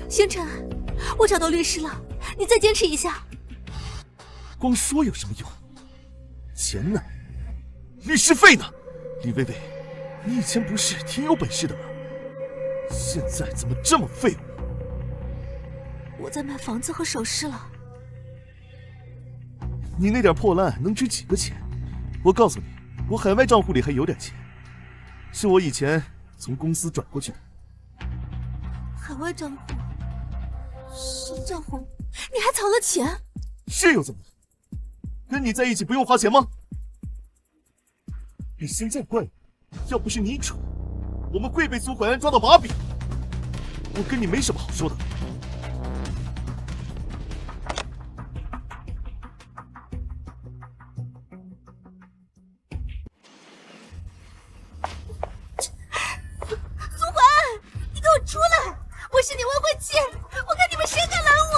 D: 星辰，我找到律師了，你再堅持一下。
C: 光說有什麼用？錢呢？律師費呢？李薇薇，你以前不是挺有本事的嗎？現在怎麼這麼廢物？
D: 我在賣房子和首飾了。
C: 你那點破爛能值幾個錢？我告訴你，我海外賬戶裡還有點錢，是我以前從公司轉過去的。
D: 海外賬戶？什麼賬戶？你還藏了錢？
C: 是又怎麼了？跟你在一起不用花錢嗎？你现在怪我，要不是你蠢，我们会被苏淮安抓到把柄。我跟你没什么好说的。
D: 苏淮安，你给我出来！我是你未婚妻，我看你们谁敢拦我！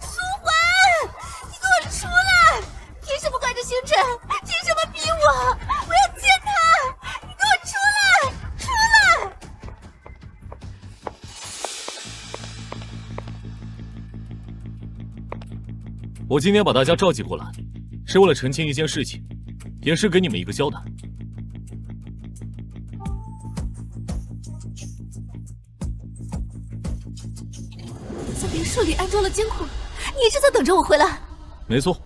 D: 苏淮安，你给我出来！凭什么管着星辰？凭什么逼我？我要见他！你给我出来！出来！
B: 我今天把大家召集过来，是为了澄清一件事情，也是给你们一个交代。
D: 在别墅裡安裝了監控，你一直在等着我回來。
B: 沒錯。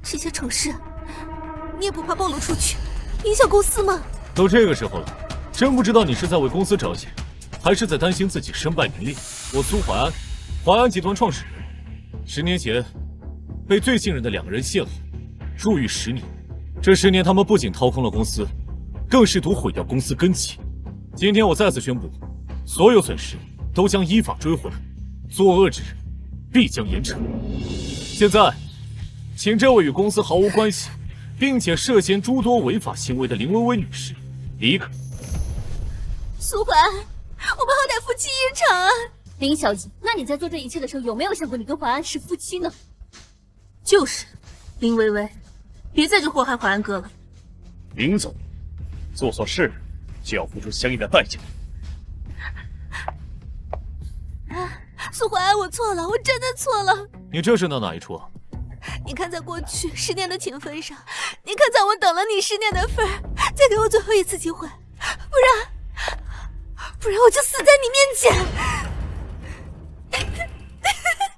D: 這些醜事，你也不怕暴露出去，影響公司嗎？
B: 都這個時候了，真不知道你是在為公司着想，還是在擔心自己身敗名裂。我蘇淮安，淮安集團創始人，10年前被最信任的2個人陷害，入獄10年。這10年，他們不僅掏空了公司，更試圖毀掉公司根基。今天我再次宣布，所有損失都將依法追回，作惡之人必將嚴懲。現在，請這位與公司毫無關係，並且涉嫌諸多違法行為的林薇薇女士離開。
D: 蘇淮安，我們好歹夫妻一場啊！
I: 林小姐，那你在做這一切的時候，有沒有想過你跟淮安是夫妻呢？
A: 就是，林薇薇，別再去禍害淮安哥了。
J: 林總，做錯事就要付出相應的代價。
D: 蘇淮安，我錯了，我真的錯了。
B: 你這是鬧哪一出啊？
D: 你看在過去10年的情分上，你看在我等了你10年的份兒，再給我最後一次機會，不然我就死在你面前。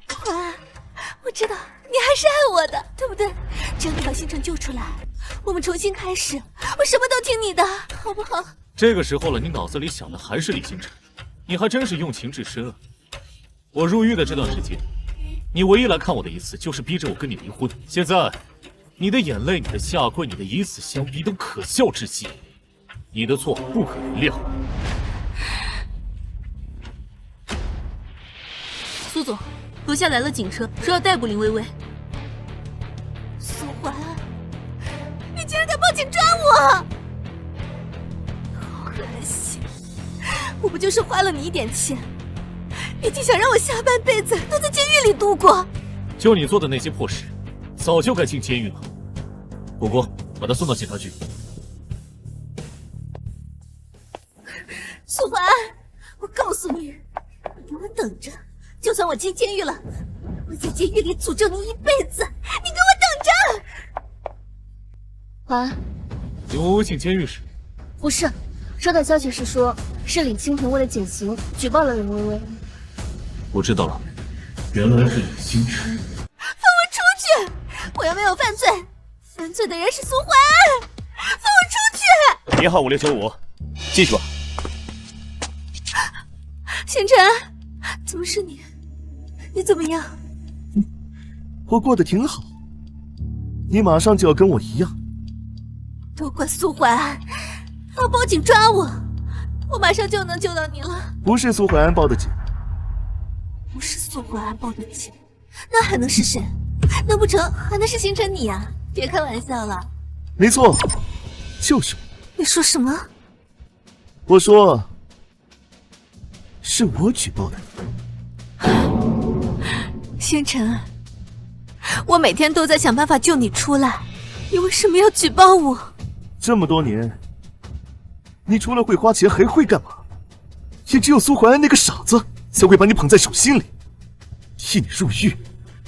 D: 淮安，我知道你還是愛我的，對不對？只要你把星辰救出來，我們重新開始，我什麼都聽你的，好不好？
B: 這個時候了，你腦子裡想的還是李星辰，你還真是用情至深啊！我入獄的這段時間，你唯一來看我的一次，就是逼着我跟你離婚。現在，你的眼淚、你的下跪、你的以死相逼，都可笑至極。你的錯不可原諒。
A: 蘇總，樓下來了警車，說要逮捕林薇薇。
D: 蘇淮安，你竟然敢報警抓我！好惡心！我不就是花了你一點錢，你竟想讓我下半輩子都在監獄裡度過？
B: 就你做的那些破事，早就該進監獄了。不過，把他送到警察局。
D: 蘇淮安，我告訴你，你給我等着！就算我進監獄了，我在監獄裡詛咒你一輩子！你給我等着！
I: 淮安，
B: 林薇薇進監獄時，
I: 不是，收到消息是說，是李清平為了減刑舉報了林薇薇。
B: 我知道了，原來是李星辰。
D: 放我出去！我又沒有犯罪，犯罪的人是蘇淮安！放我出去！
J: 編號5695，繼續吧。
D: 星辰，怎麼是你？你怎麼樣？
C: 我过得挺好，你马上就要跟我一样。
D: 都怪苏淮安，他报警抓我，我马上就能救到你了。
C: 不是苏淮安报的警，
D: 不是苏淮安报的警，那还能是谁？难不成还能是星辰你啊？别开玩笑了。
C: 没错，就是我。
D: 你说什么？
C: 我说，是我举报的你。
D: 星辰，我每天都在想办法救你出来，你为什么要举报我？
C: 这么多年，你除了会花钱还会干嘛？也只有蘇淮安那個傻子才會把你捧在手心裡，替你入獄。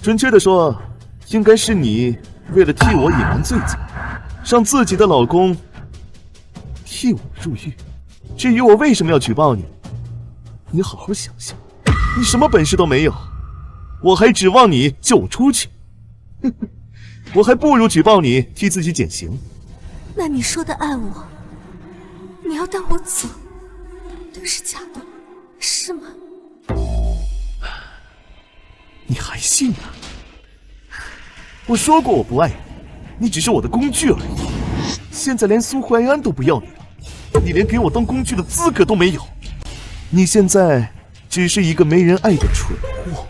C: 準確的說，應該是你為了替我隱瞞罪責，讓自己的老公替我入獄。至於我為什麼要舉報你，你好好想想，你什麼本事都沒有，我還指望你救我出去，我還不如舉報你替自己減刑。
D: 那你說的愛我，你要帶我走，都是假的，是嗎？
C: 你還信啊？我說過我不愛你，你只是我的工具而已。現在連蘇淮安都不要你了，你連給我當工具的資格都沒有。你現在只是一個沒人愛的蠢貨。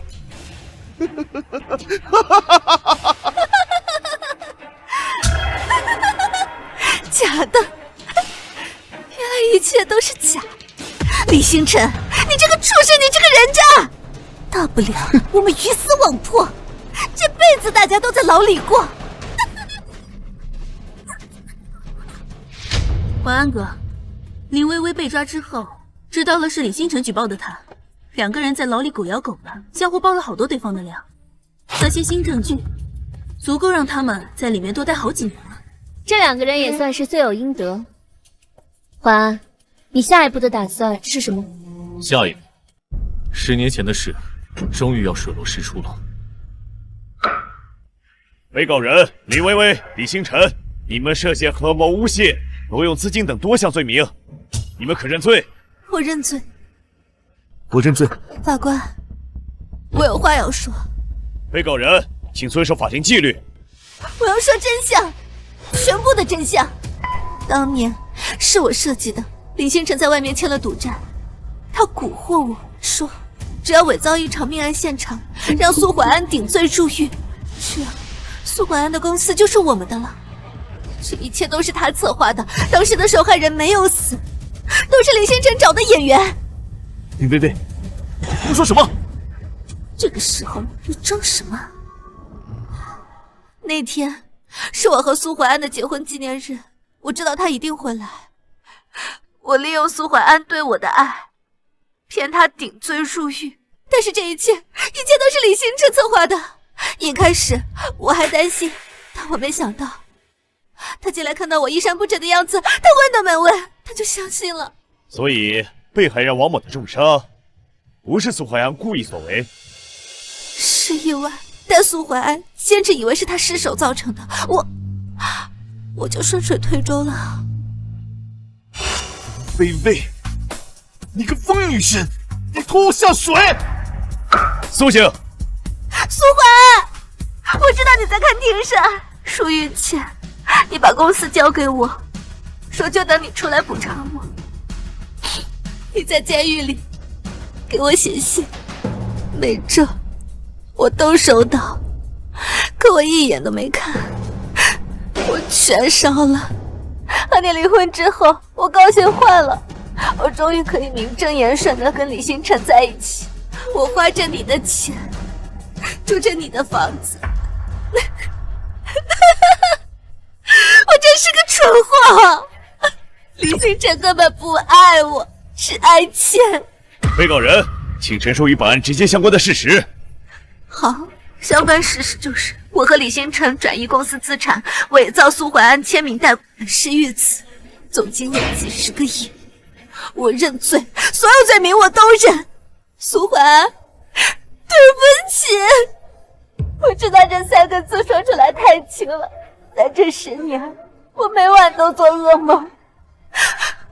D: 假的，原來一切都是假的。李星辰，你這個畜生，你這個人渣！大不了我們魚死網破，這輩子大家都在牢裡過。
A: 淮安哥，林薇薇被抓之後，知道了是李星辰舉報的他，兩個人在牢裡狗咬狗的，相互爆了好多對方的料。那些新證據，足夠讓他們在裡面多待好幾年了。
I: 這兩個人也算是罪有應得。淮安，你下一步的打算是什麼？
B: 下一步，10年前的事，終於要水落石出了。
J: 被告人李薇薇、李星辰，你們涉嫌合謀誣陷、挪用資金等多項罪名，你們可認罪？
D: 我認罪。
C: 我認罪。
D: 法官，我有話要說。
J: 被告人，請遵守法庭紀律。
D: 我要說真相，全部的真相。當年是我設計的，李星辰在外面簽了賭債，他蠱惑我說，只要偽造一場命案現場，讓蘇淮安頂罪入獄，這樣蘇淮安的公司就是我們的了。這一切都是他策劃的，當時的受害人沒有死，都是李星辰找的演員。
C: 林薇薇，你說什麼？
D: 這個時候你裝什麼？那天是我和蘇淮安的結婚紀念日，我知道他一定會來。我利用蘇淮安對我的愛，騙他頂罪入獄。但是這一切都是李星辰策劃的。一開始我還擔心，但我沒想到，他進來看到我衣衫不整的樣子，他問都沒問，他就相信了。
J: 所以被害人王某的重傷，不是蘇淮安故意所為，
D: 是意外。但蘇淮安堅持以為是他失手造成的，我就順水推舟了。
C: 薇薇，你個瘋女人，你拖我下水！
J: 蘇醒！
D: 蘇淮安，我知道你在看庭審，入獄前你把公司交給我，說就等你出來補償我。你在監獄裡給我寫信，每週我都收到，可我一眼都沒看，我全燒了。和你離婚之後，我高興壞了，我終於可以名正言順地跟李星辰在一起。我花着你的錢，住着你的房子，我真是個蠢貨。李星辰根本不愛我，只愛錢。
J: 被告人，請陳述與本案直接相關的事實。
D: 好，相關事實就是我和李星辰轉移公司資產，偽造蘇淮安簽名貸款是遇刺，總金額幾10個億。我認罪，所有罪名我都認。蘇淮安，對不起，我知道這3個字說出來太輕了，但這10年我每晚都做噩夢，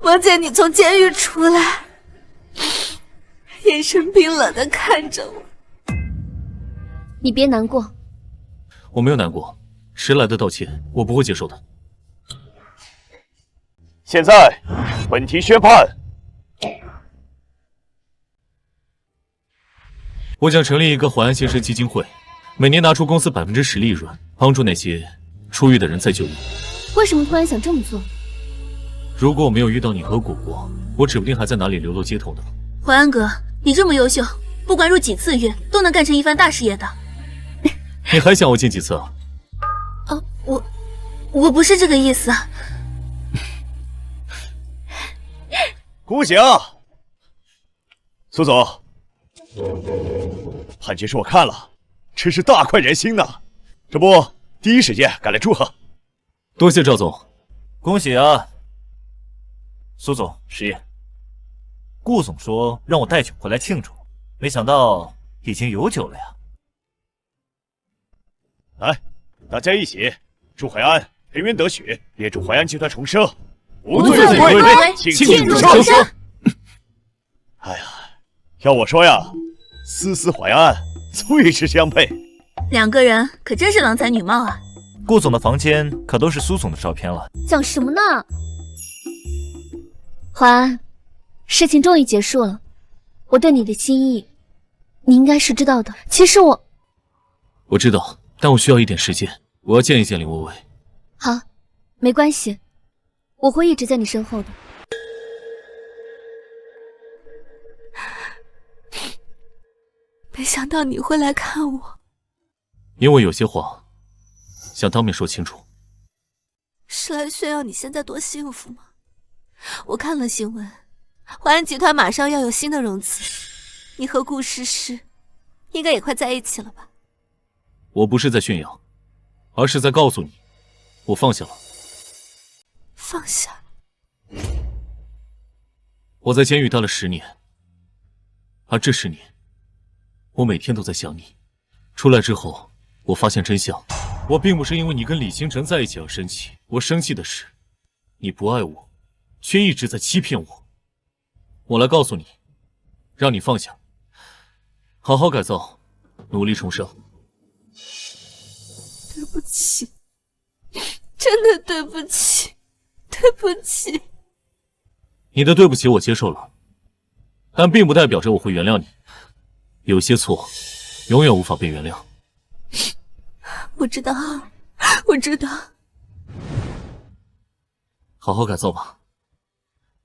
D: 夢見你從監獄出來，眼神冰冷地看着我。
I: 你別難過，
B: 我沒有難過，遲來的道歉我不會接受的。
J: 現在，本題宣判。
B: 我將成立一個淮安新生基金會，每年拿出公司10%利潤，幫助那些出獄的人再就業。
I: 為什麼突然想這麼做？
B: 如果我沒有遇到你和果果，我指不定還在哪裡流落街頭呢。
A: 淮安哥，你這麼優秀，不管入幾次獄，都能幹成一番大事業的。
B: 你還想我進幾次啊？
A: 我不是這個意思。
J: 恭喜啊，蘇總，判决书我看了，真是大快人心呐！这不，第一时间赶來祝賀。
B: 多謝趙總，
F: 恭喜啊，蘇總、石業。顧總說讓我帶酒回來慶祝，沒想到已經有酒了呀。
J: 來，大家一起祝淮安沉冤得雪，列祝淮安集團重生，无罪回归，慶祝重生。哎呀，要我說呀，思淮安最是相配。
A: 兩個人可真是郎才女貌啊！
F: 顧總的房間可都是蘇總的照片了。
I: 講什麼呢？淮安，事情終於結束了，我對你的心意，你應該是知道的。其實我
B: 知道，但我需要一點時間，我要見一見林薇薇。
I: 好，沒關係，我會一直在你身後的。
D: 沒想到你會來看我，
B: 因為有些話想當面說清楚。
D: 是來炫耀你現在多幸福嗎？我看了新聞，淮安集團馬上要有新的融資，你和顧詩詩應該也快在一起了吧？
B: 我不是在炫耀，而是在告訴你，我放下了。
D: 放下？
B: 我在監獄待了10年，而這10年，我每天都在想你。出來之後，我發現真相，我並不是因為你跟李星辰在一起而生氣，我生氣的是，你不愛我，卻一直在欺騙我。我來告訴你，讓你放下，好好改造，努力重生。
D: 對不起，真的對不起，對不起。
B: 你的對不起我接受了，但並不代表着我會原諒你。有些錯，永遠無法被原諒。
D: 我知道，我知道。
B: 好好改造吧，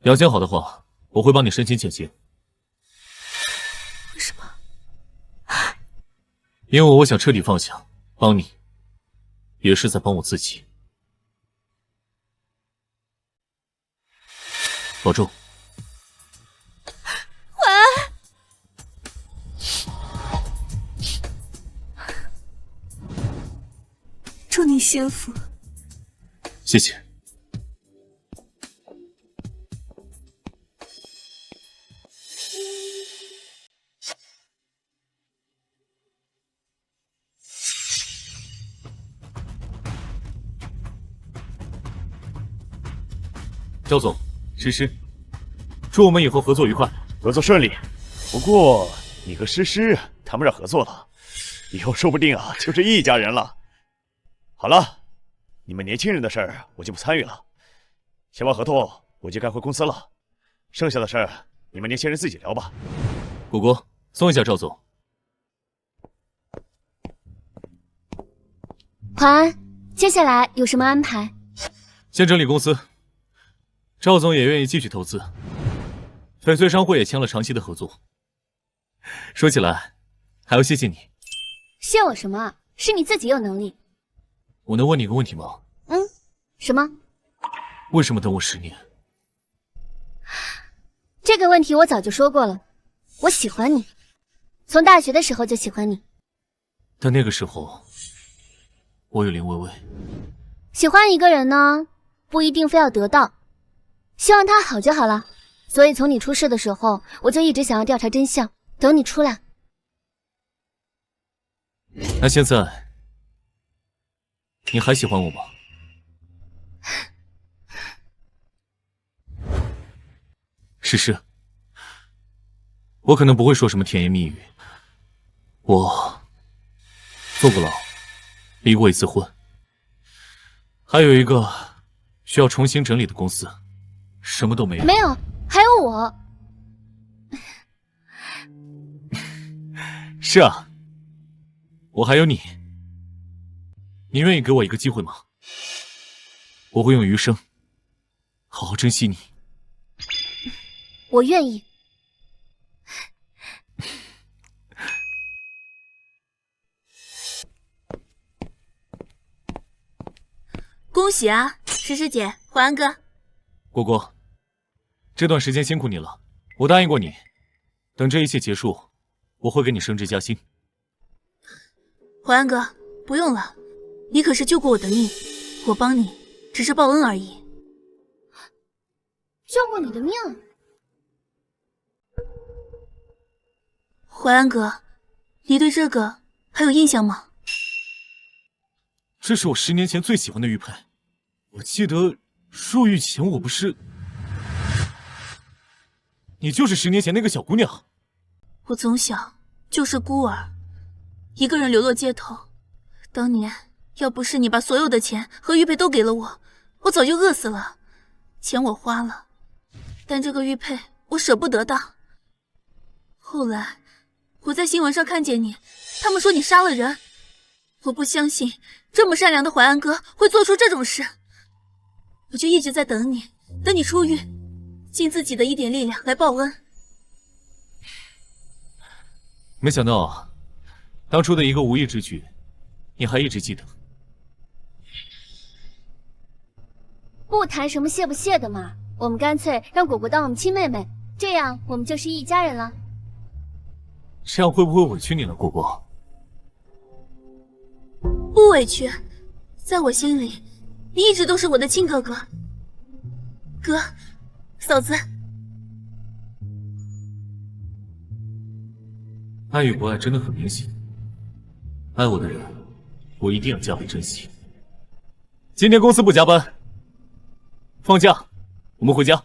B: 表現好的話，我會幫你申請減刑。
D: 為什麼？
B: 因為我想徹底放下，幫你，也是在幫我自己。保重。
D: 淮安，祝你幸福。
B: 謝謝。趙總，詩詩，祝我們以後合作愉快，
J: 合作順利。不過你和詩詩談不上合作了，以後說不定啊就是一家人了。好了，你們年輕人的事兒我就不參與了，簽完合同我就該回公司了，剩下的事兒你們年輕人自己聊吧。
B: 果果，送一下趙總。
I: 淮安，接下來有什麼安排？
B: 先整理公司。趙總也願意繼續投資，翡翠商會也簽了長期的合作。說起來，還要謝謝你。
I: 謝我什麼？是你自己有能力。
B: 我能問你一個問題嗎？
I: 什麼？
B: 為什麼等我10年？
I: 這個問題我早就說過了，我喜歡你，從大學的時候就喜歡你。
B: 但那個時候，我有林薇薇。
I: 喜歡一個人呢，不一定非要得到。希望他好就好了，所以從你出事的時候，我就一直想要調查真相，等你出來。
B: 那現在，你還喜歡我嗎？詩詩，我可能不會說什麼甜言蜜語，我坐過牢，離過一次婚，還有一個需要重新整理的公司，什么都没有。
I: 没有，還有我。
B: 是啊，我還有你。你願意給我一個機會嗎？我會用餘生好好珍惜你。
I: 我願意。
A: 恭喜啊，诗诗姐，淮安哥。
B: 果果，這段時間辛苦你了。我答應過你，等這一切結束，我會給你升職加薪。
A: 淮安哥，不用了，你可是救過我的命，我幫你只是報恩而已。
I: 救過你的命？
A: 淮安哥，你對這個還有印象嗎？
B: 這是我10年前最喜歡的玉佩，我記得入獄前我不是……你就是10年前那個小姑娘。
A: 我從小就是孤兒，一個人流落街頭。當年要不是你把所有的錢和玉佩都給了我，我早就餓死了。錢我花了，但這個玉佩我捨不得的。後來我在新聞上看見你，他們說你殺了人。我不相信這麼善良的淮安哥會做出這種事，我就一直在等你，等你出獄，盡自己的一點力量來報恩。
B: 沒想到當初的一個無意之舉，你還一直記得。
I: 不談什麼謝不謝的嘛，我們乾脆讓果果當我們親妹妹，這樣我們就是一家人了。
B: 這樣會不會委屈你了，果果？
A: 不委屈，在我心裡，你一直都是我的親哥哥。哥，嫂子。
B: 愛與不愛真的很明顯，愛我的人，我一定要加倍珍惜。今天公司不加班，放假，我們回家。